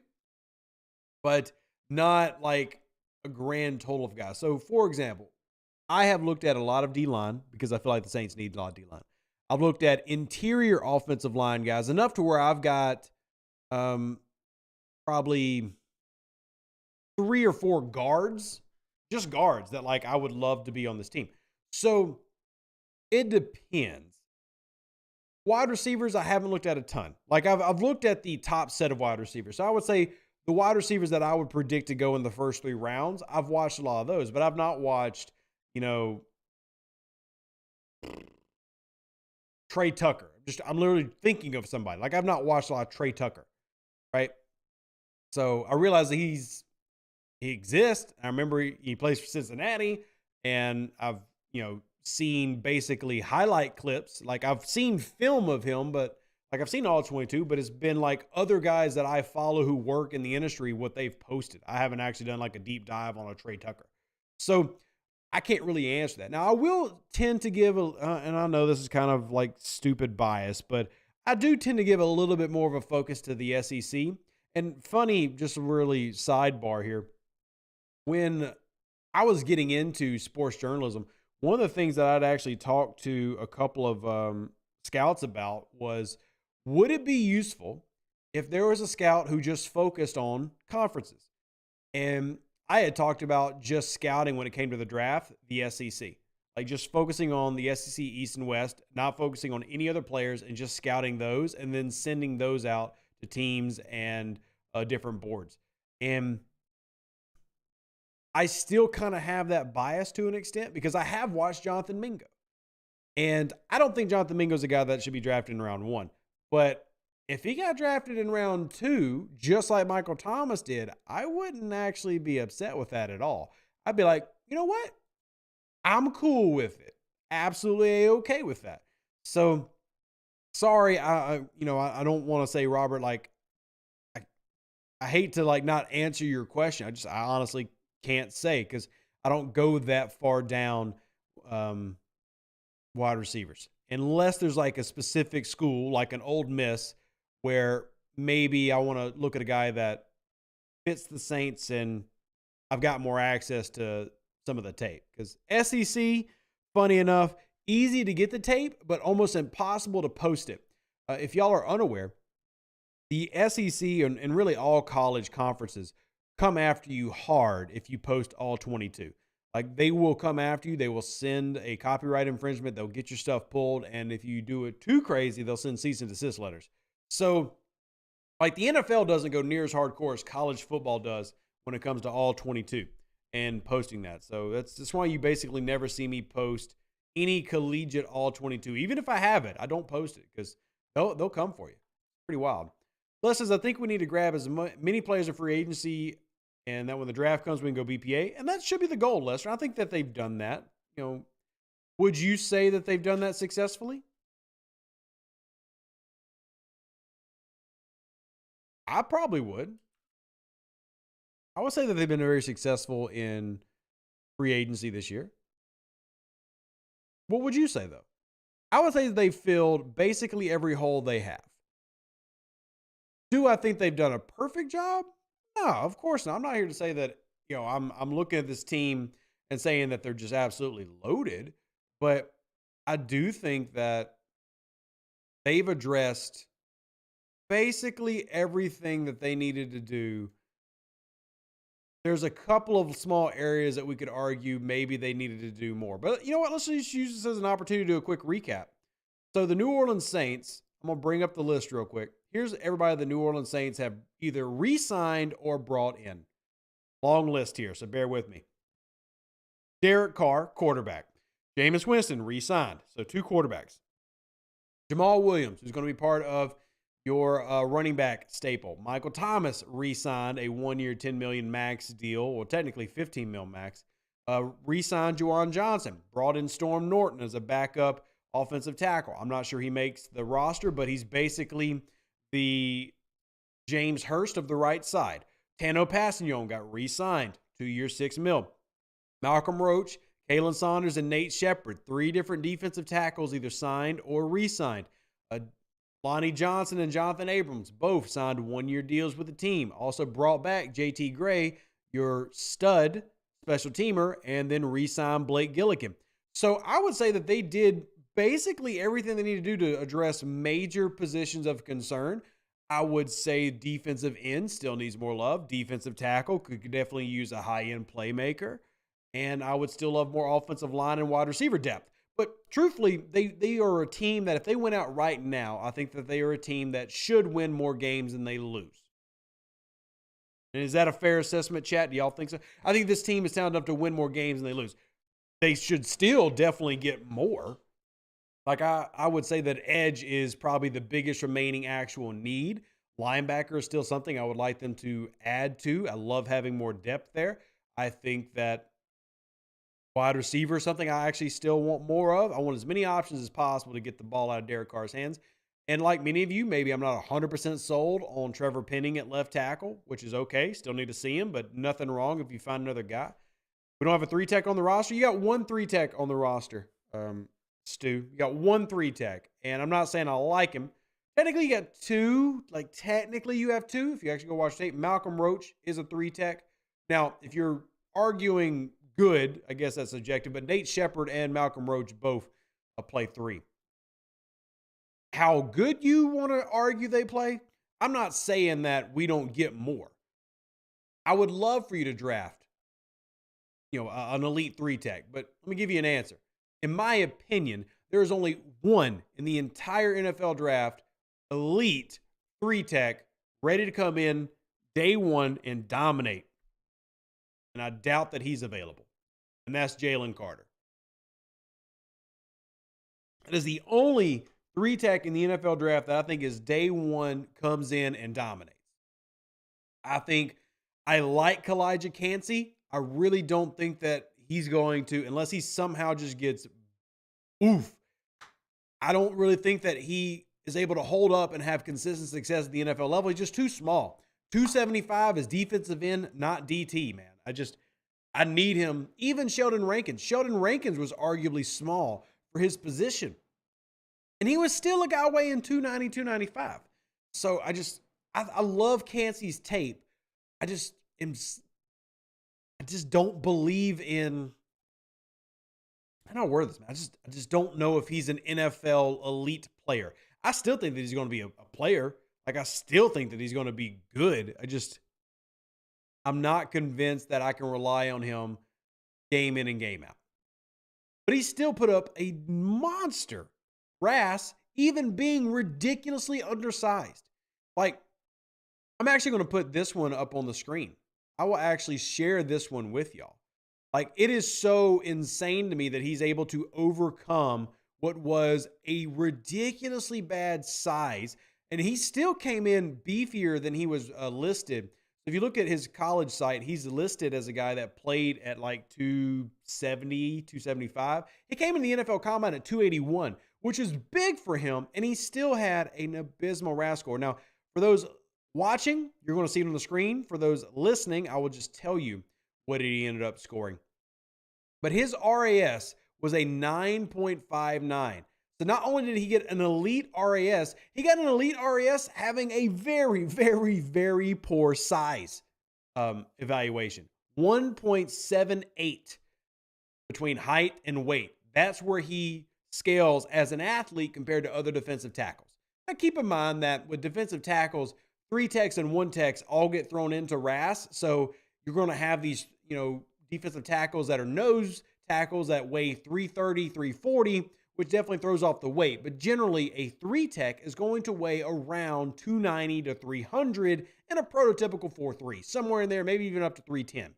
but not like a grand total of guys. So, for example, I have looked at a lot of D-line because I feel like the Saints need a lot of D-line. I've looked at interior offensive line guys, enough to where I've got probably 3 or 4 guards, just guards that like I would love to be on this team. So it depends. Wide receivers, I haven't looked at a ton. Like I've looked at the top set of wide receivers. So I would say the wide receivers that I would predict to go in the first 3 rounds, I've watched a lot of those, but I've not watched, Trey Tucker. I'm literally thinking of somebody. Like I've not watched a lot of Trey Tucker, right? So I realize that he exists. I remember he plays for Cincinnati, and I've, seen basically highlight clips. Like I've seen film of him, but like I've seen all 22, but it's been like other guys that I follow who work in the industry, what they've posted. I haven't actually done like a deep dive on a Trey Tucker. So I can't really answer that. Now I will tend to give and I know this is kind of like stupid bias, but I do tend to give a little bit more of a focus to the SEC. And funny, just a really sidebar here. When I was getting into sports journalism, one of the things that I'd actually talked to a couple of scouts about was, would it be useful if there was a scout who just focused on conferences? And I had talked about just scouting when it came to the draft, the SEC. Like just focusing on the SEC East and West, not focusing on any other players, and just scouting those and then sending those out to teams and different boards. And I still kind of have that bias to an extent because I have watched Jonathan Mingo. And I don't think Jonathan Mingo is a guy that should be drafted in round 1. But if he got drafted in round 2, just like Michael Thomas did, I wouldn't actually be upset with that at all. I'd be like, you know what? I'm cool with it. Absolutely okay with that. So, sorry, I don't want to say, Robert, like, I hate to like not answer your question. I honestly can't say because I don't go that far down wide receivers unless there's like a specific school, like an Ole Miss, where maybe I want to look at a guy that fits the Saints and I've got more access to some of the tape. Because SEC, funny enough, easy to get the tape, but almost impossible to post it. If y'all are unaware, the SEC and really all college conferences come after you hard if you post all 22. Like they will come after you. They will send a copyright infringement. They'll get your stuff pulled. And if you do it too crazy, they'll send cease and desist letters. So like the NFL doesn't go near as hardcore as college football does when it comes to all 22 and posting that. So that's why you basically never see me post any collegiate all 22. Even if I have it, I don't post it because they'll come for you. Pretty wild. Les says, I think we need to grab as many players in free agency and that when the draft comes, we can go BPA. And that should be the goal, Lester. I think that they've done that. Would you say that they've done that successfully? I probably would. I would say that they've been very successful in free agency this year. What would you say, though? I would say that they've filled basically every hole they have. Do I think they've done a perfect job? No, of course not. I'm not here to say that, I'm looking at this team and saying that they're just absolutely loaded, but I do think that they've addressed basically everything that they needed to do there's a couple of small areas that we could argue maybe they needed to do more. But you know what? Let's just use this as an opportunity to do a quick recap. So the New Orleans Saints, I'm going to bring up the list real quick. Here's everybody the New Orleans Saints have either re-signed or brought in. Long list here, so bear with me. Derek Carr, quarterback. Jameis Winston, re-signed. So 2 quarterbacks. Jamal Williams, who's going to be part of your running back staple. Michael Thomas re-signed a 1-year, $10 million max deal, or technically $15 million max. Re-signed Juwan Johnson. Brought in Storm Norton as a backup offensive tackle. I'm not sure he makes the roster, but he's basically the James Hurst of the right side. Tano Passignon got re-signed, 2 years, $6 million. Malcolm Roach, Kalen Saunders, and Nate Shepard, 3 different defensive tackles either signed or re-signed. Lonnie Johnson and Jonathan Abrams both signed 1-year deals with the team. Also brought back JT Gray, your stud special teamer, and then re-signed Blake Gillikin. So I would say that they did basically everything they need to do to address major positions of concern. I would say defensive end still needs more love. Defensive tackle could definitely use a high-end playmaker. And I would still love more offensive line and wide receiver depth. But truthfully, they are a team that if they went out right now, I think that they are a team that should win more games than they lose. And is that a fair assessment, chat? Do y'all think so? I think this team is talented enough to win more games than they lose. They should still definitely get more. Like I would say that edge is probably the biggest remaining actual need. Linebacker is still something I would like them to add to. I love having more depth there. I think that wide receiver is something I actually still want more of. I want as many options as possible to get the ball out of Derek Carr's hands. And like many of you, maybe I'm not 100% sold on Trevor Penning at left tackle, which is okay. Still need to see him, but nothing wrong if you find another guy. We don't have a 3-tech on the roster. You got 1 3-tech on the roster, Stu. You got 1 3-tech, and I'm not saying I like him. Technically, you got 2. Like, technically, you have 2. If you actually go watch tape, Malcolm Roach is a 3-tech. Now, if you're arguing good, I guess that's subjective, but Nate Shepard and Malcolm Roach both play 3. How good you want to argue they play, I'm not saying that we don't get more. I would love for you to draft, an elite 3-tech, but let me give you an answer. In my opinion, there is only one in the entire NFL draft, elite 3-tech, ready to come in day one and dominate. And I doubt that he's available. And that's Jalen Carter. It is the only 3-tech in the NFL draft that I think is day one, comes in and dominates. I think I like Kalijah Cansey. I really don't think that he's going to, unless he somehow just gets oof. I don't really think that he is able to hold up and have consistent success at the NFL level. He's just too small. 275 is defensive end, not DT, man. I need him. Even Sheldon Rankins. Sheldon Rankins was arguably small for his position. And he was still a guy weighing 290, 295. So I love Cansey's tape. I just don't believe in, I don't know where this, man. I just don't know if he's an NFL elite player. I still think that he's going to be a player. Like, I still think that he's going to be good. I'm not convinced that I can rely on him game in and game out. But he still put up a monster RAS, even being ridiculously undersized. Like, I'm actually going to put this one up on the screen. I will actually share this one with y'all. Like, it is so insane to me that he's able to overcome what was a ridiculously bad size. And he still came in beefier than he was listed. If you look at his college site, he's listed as a guy that played at like 270, 275. He came in the NFL Combine at 281, which is big for him. And he still had an abysmal RAS score. Now, for those watching, you're going to see it on the screen. For those listening, I will just tell you what he ended up scoring. But his RAS was a 9.59. So not only did he get an elite RAS, he got an elite RAS having a very, very, very poor size evaluation. 1.78 between height and weight. That's where he scales as an athlete compared to other defensive tackles. Now keep in mind that with defensive tackles, 3-techs and 1-techs all get thrown into RAS. So you're going to have these, defensive tackles that are nose tackles that weigh 330, 340, which definitely throws off the weight. But generally, a 3 tech is going to weigh around 290 to 300 in a prototypical 4.3, somewhere in there, maybe even up to 310.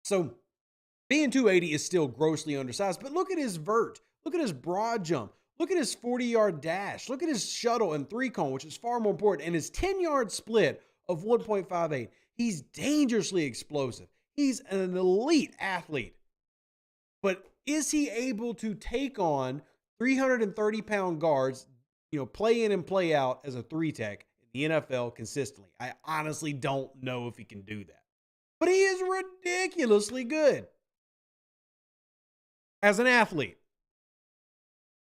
So being 280 is still grossly undersized, but look at his vert. Look at his broad jump. Look at his 40-yard dash. Look at his shuttle and 3-cone, which is far more important, and his 10-yard split of 1.58. He's dangerously explosive. He's an elite athlete. But is he able to take on 330-pound guards, play in and play out as a 3 tech in the NFL consistently? I honestly don't know if he can do that. But he is ridiculously good as an athlete.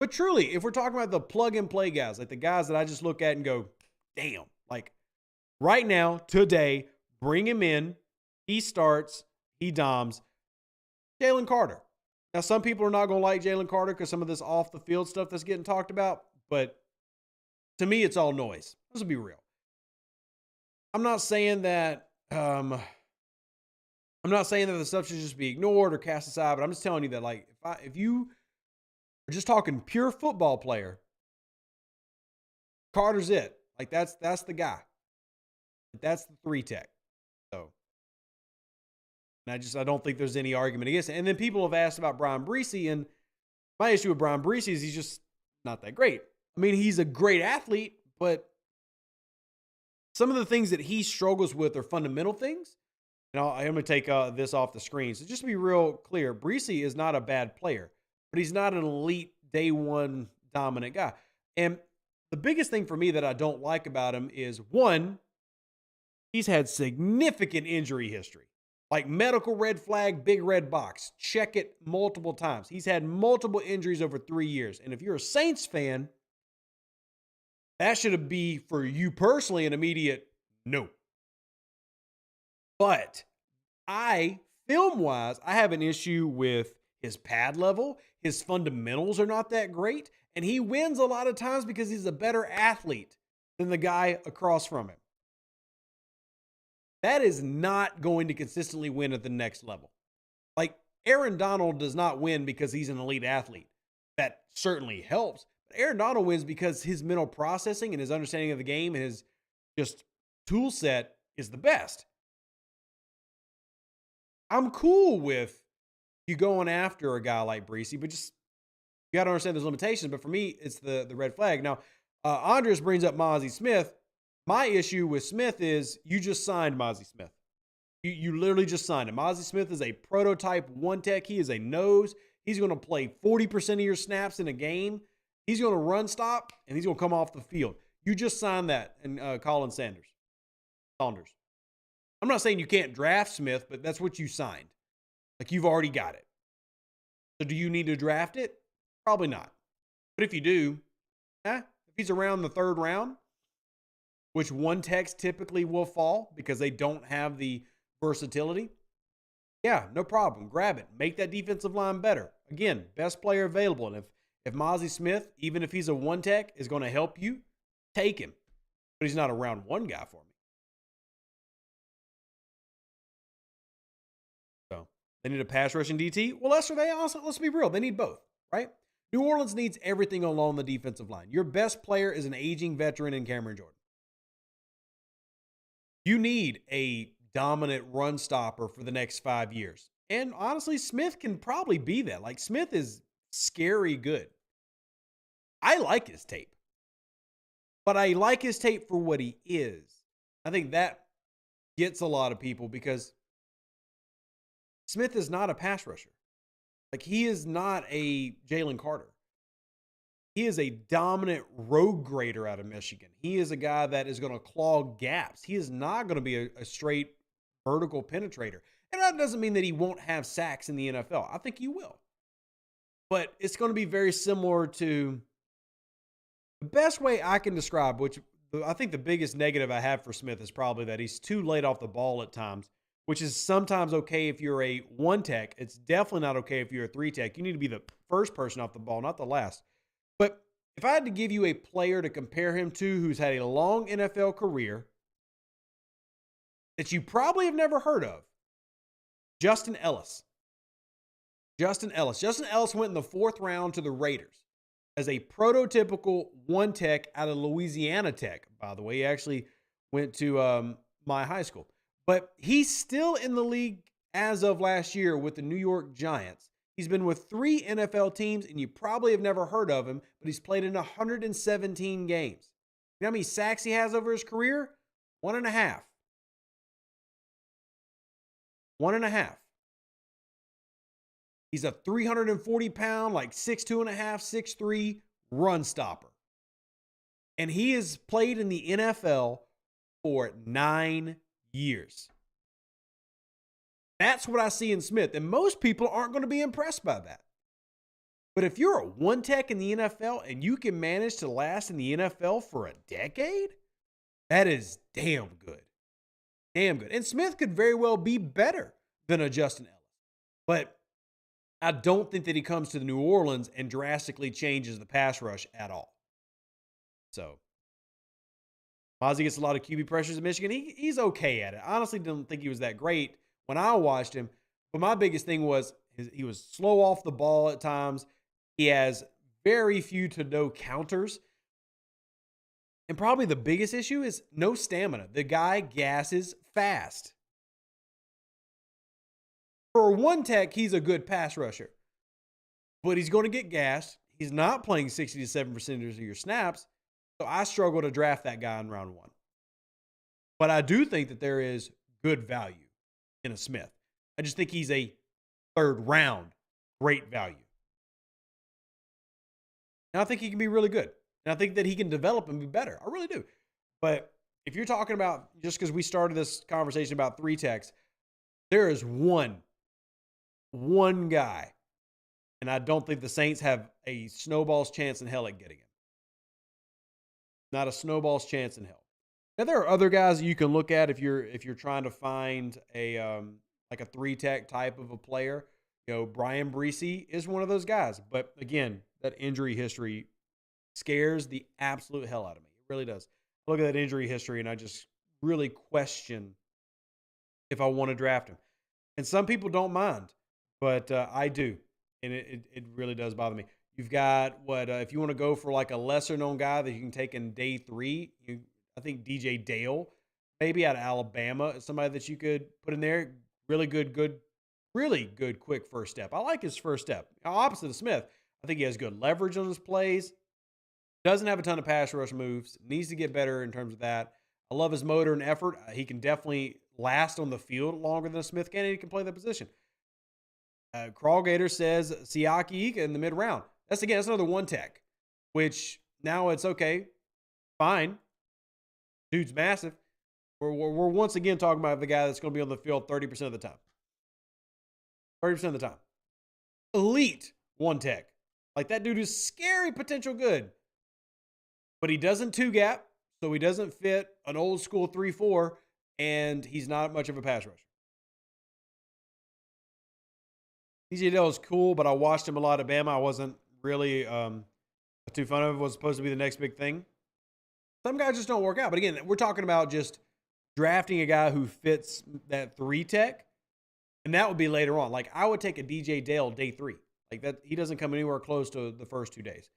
But truly, if we're talking about the plug-and-play guys, like the guys that I just look at and go, damn, like right now, today, bring him in, he starts, he doms, Jalen Carter. Now, some people are not going to like Jalen Carter because some of this off-the-field stuff that's getting talked about, but to me, it's all noise. Let's be real. I'm not saying that the stuff should just be ignored or cast aside, but I'm just telling you that, like, if you are just talking pure football player, Carter's it. Like, that's the guy. That's the 3 tech. So, and I don't think there's any argument against it. And then people have asked about Brian Breesy, and my issue with Brian Breesy is he's just not that great. I mean, he's a great athlete, but some of the things that he struggles with are fundamental things. And I'm going to take this off the screen. So just to be real clear, Breesy is not a bad player, but he's not an elite day one dominant guy. And the biggest thing for me that I don't like about him is, one, he's had significant injury history. Like medical red flag, big red box. Check it multiple times. He's had multiple injuries over 3 years. And if you're a Saints fan, that should be for you personally an immediate no. But film-wise, I have an issue with his pad level. His fundamentals are not that great. And he wins a lot of times because he's a better athlete than the guy across from him. That is not going to consistently win at the next level. Like, Aaron Donald does not win because he's an elite athlete. That certainly helps. But Aaron Donald wins because his mental processing and his understanding of the game and his just tool set is the best. I'm cool with you going after a guy like Breesy, but just you got to understand there's limitations. But for me, it's the red flag. Now, Andres brings up Mozzie Smith. My issue with Smith is you just signed Mozzie Smith. You literally just signed him. Mozzie Smith is a prototype 1 tech. He is a nose. He's going to play 40% of your snaps in a game. He's going to run stop, and he's going to come off the field. You just signed that, and Colin Saunders. I'm not saying you can't draft Smith, but that's what you signed. Like, you've already got it. So do you need to draft it? Probably not. But if you do, if he's around the 3rd round, which 1 techs typically will fall because they don't have the versatility, yeah, no problem. Grab it. Make that defensive line better. Again, best player available. And if Mozzie Smith, even if he's a 1 tech, is going to help you, take him. But he's not a round 1 guy for me. So they need a pass rushing DT. Well, let's be real. They need both, right? New Orleans needs everything along the defensive line. Your best player is an aging veteran in Cameron Jordan. You need a dominant run stopper for the next 5 years. And honestly, Smith can probably be that. Like, Smith is scary good. I like his tape. But I like his tape for what he is. I think that gets a lot of people because Smith is not a pass rusher. Like, he is not a Jalen Carter. He is a dominant road grader out of Michigan. He is a guy that is going to clog gaps. He is not going to be a straight vertical penetrator. And that doesn't mean that he won't have sacks in the NFL. I think he will. But it's going to be very similar to the best way I can describe, which I think the biggest negative I have for Smith is probably that he's too late off the ball at times, which is sometimes okay if you're a 1 tech. It's definitely not okay if you're a 3 tech. You need to be the first person off the ball, not the last. But if I had to give you a player to compare him to who's had a long NFL career that you probably have never heard of, Justin Ellis. Justin Ellis. Justin Ellis went in the 4th round to the Raiders as a prototypical one tech out of Louisiana Tech. By the way, he actually went to my high school. But he's still in the league as of last year with the New York Giants. He's been with 3 NFL teams, and you probably have never heard of him, but he's played in 117 games. You know how many sacks he has over his career? 1.5. 1.5. He's a 340-pound, like 6'2.5", 6'3" run stopper. And he has played in the NFL for 9 years. That's what I see in Smith. And most people aren't going to be impressed by that. But if you're a one tech in the NFL and you can manage to last in the NFL for a decade, that is damn good. Damn good. And Smith could very well be better than a Justin Ellis. But I don't think that he comes to the New Orleans and drastically changes the pass rush at all. So, Mozzie gets a lot of QB pressures in Michigan. He's okay at it. I honestly didn't think he was that great when I watched him. But my biggest thing was he was slow off the ball at times. He has very few to no counters. And probably the biggest issue is no stamina. The guy gasses fast. For one tech, he's a good pass rusher. But he's going to get gassed. He's not playing 60 to 7% of your snaps. So I struggle to draft that guy in round 1. But I do think that there is good value in a Smith. I just think he's a 3rd round great value. And I think he can be really good. And I think that he can develop and be better. I really do. But if you're talking about, just because we started this conversation about 3 techs, there is one guy, and I don't think the Saints have a snowball's chance in hell at getting him. Not a snowball's chance in hell. Now there are other guys that you can look at if you're trying to find a like a 3 tech type of a player. You know, Brian Breesy is one of those guys. But again, that injury history scares the absolute hell out of me. It really does. I look at that injury history and I just really question if I want to draft him. And some people don't mind, but I do. And it really does bother me. You've got if you want to go for like a lesser known guy that you can take in day 3, I think DJ Dale, maybe out of Alabama, is somebody that you could put in there. Really good, quick first step. I like his first step. Opposite of Smith, I think he has good leverage on his plays. Doesn't have a ton of pass rush moves. Needs to get better in terms of that. I love his motor and effort. He can definitely last on the field longer than Smith can, and he can play that position. Crawlgator says Siaki Ika in the mid-round. That's another one tech, which now it's okay, fine. Dude's massive. We're once again talking about the guy that's going to be on the field 30% of the time. 30% of the time. Elite one tech. Like, that dude is scary potential good. But he doesn't 2-gap, so he doesn't fit an old school 3-4, and he's not much of a pass rusher. DJ Dale is cool, but I watched him a lot at Bama. I wasn't really too fun of it. Was supposed to be the next big thing. Some guys just don't work out. But again, we're talking about just drafting a guy who fits that 3 tech, and that would be later on. Like, I would take a DJ Dale day 3. Like, that, he doesn't come anywhere close to the first 2 days.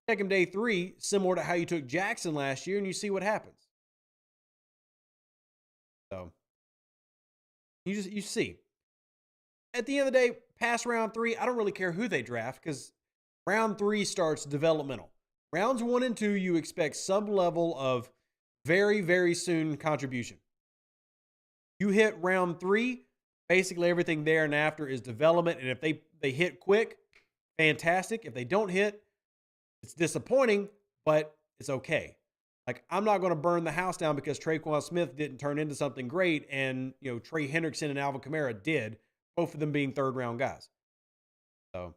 Take him day 3, similar to how you took Jackson last year, and you see what happens. So you see. At the end of the day, past round 3, I don't really care who they draft because round 3 starts developmental. Rounds 1 and 2, you expect some level of very, very soon contribution. You hit round 3, basically everything there and after is development. And if they hit quick, fantastic. If they don't hit, it's disappointing, but it's okay. Like, I'm not going to burn the house down because Traquan Smith didn't turn into something great, and Trey Hendrickson and Alvin Kamara did. Both of them being 3rd-round guys. So,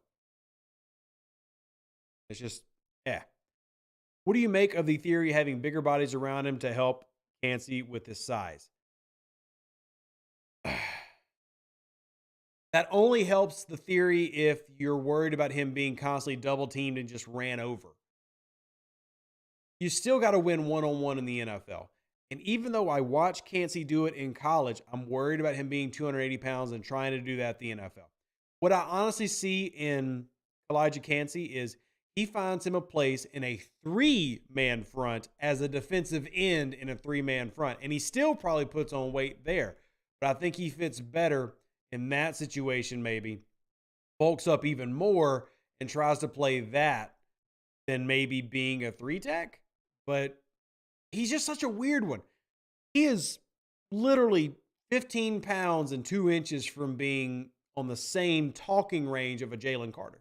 it's just, yeah. What do you make of the theory having bigger bodies around him to help Kancey with his size? That only helps the theory if you're worried about him being constantly double-teamed and just ran over. You still got to win one-on-one in the NFL. And even though I watched Cansey do it in college, I'm worried about him being 280 pounds and trying to do that at the NFL. What I honestly see in Elijah Cansey is he finds him a place in a 3-man front as a defensive end in a 3-man front. And he still probably puts on weight there. But I think he fits better in that situation, maybe. Bulks up even more and tries to play that than maybe being a 3-tech. But he's just such a weird one. He is literally 15 pounds and 2 inches from being on the same talking range of a Jalen Carter.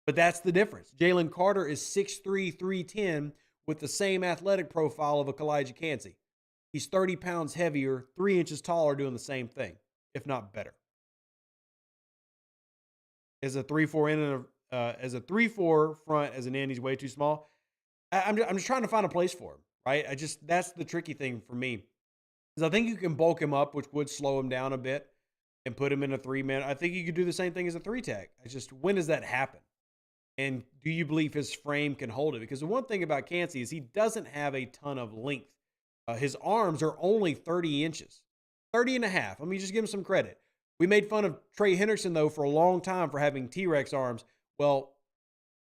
But that's the difference. Jalen Carter is 6'3", 310 with the same athletic profile of a Elijah Cansey. He's 30 pounds heavier, 3 inches taller, doing the same thing, if not better. As a 3-4 in and as a 3-4 front as an end, he's way too small. I'm just trying to find a place for him, right? That's the tricky thing for me. Because I think you can bulk him up, which would slow him down a bit, and put him in a 3-man. I think you could do the same thing as a 3-tech. It's just, when does that happen? And do you believe his frame can hold it? Because the one thing about Cansey is he doesn't have a ton of length. His arms are only 30 inches, 30 and a half. Let me just give him some credit. We made fun of Trey Hendrickson, though, for a long time for having T-Rex arms. Well,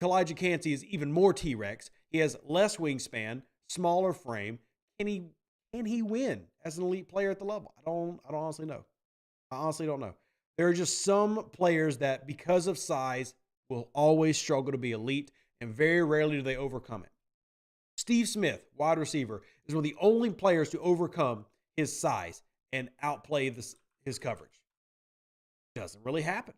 Elijah Cansey is even more T-Rex. He has less wingspan, smaller frame. Can he win as an elite player at the level? I don't honestly know. I honestly don't know. There are just some players that, because of size, will always struggle to be elite, and very rarely do they overcome it. Steve Smith, wide receiver, is one of the only players to overcome his size and outplay his coverage. Doesn't really happen.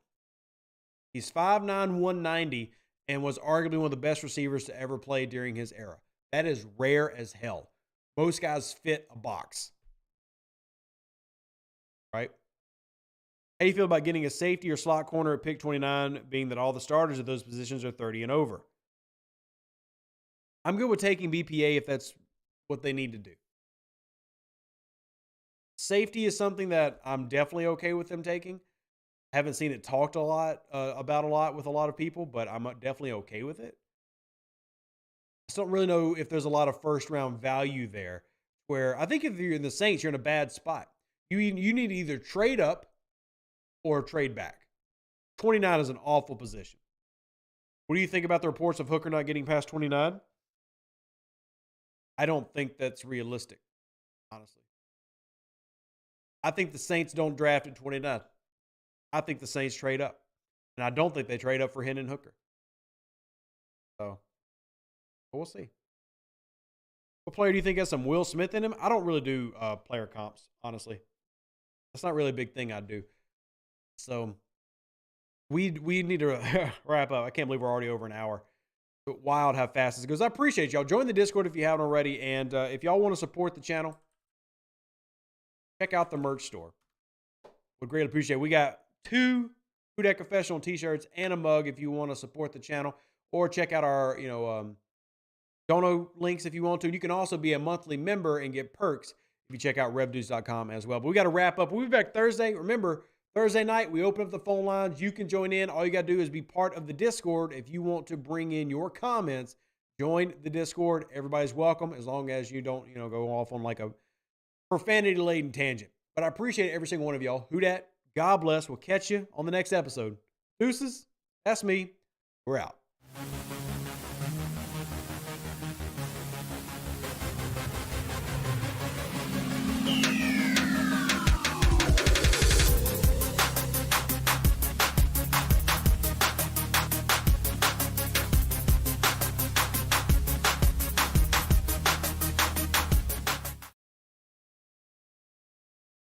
He's 5'9", 190, and was arguably one of the best receivers to ever play during his era. That is rare as hell. Most guys fit a box. Right? How do you feel about getting a safety or slot corner at pick 29, being that all the starters at those positions are 30 and over? I'm good with taking BPA if that's what they need to do. Safety is something that I'm definitely okay with them taking. I haven't seen it talked about a lot with a lot of people, but I'm definitely okay with it. I just don't really know if there's a lot of first-round value there, where I think if you're in the Saints, you're in a bad spot. You need to either trade up or trade back. 29 is an awful position. What do you think about the reports of Hooker not getting past 29? I don't think that's realistic, honestly. I think the Saints don't draft at 29. I think the Saints trade up. And I don't think they trade up for Hendon Hooker. So, we'll see. What player do you think has some Will Smith in him? I don't really do player comps, honestly. That's not really a big thing I do. So, we need to wrap up. I can't believe we're already over an hour. But wild how fast this goes. I appreciate y'all. Join the Discord if you haven't already. And if y'all want to support the channel, check out the merch store. Would greatly appreciate it. We got 2 Who Dat Confessional t-shirts and a mug if you want to support the channel. Or check out our, dono links if you want to. You can also be a monthly member and get perks if you check out revdudes.com as well. But we got to wrap up. We'll be back Thursday. Remember, Thursday night, we open up the phone lines. You can join in. All you got to do is be part of the Discord. If you want to bring in your comments, join the Discord. Everybody's welcome as long as you don't, go off on like a profanity-laden tangent. But I appreciate every single one of y'all. Who dat? God bless. We'll catch you on the next episode. Deuces. That's me. We're out.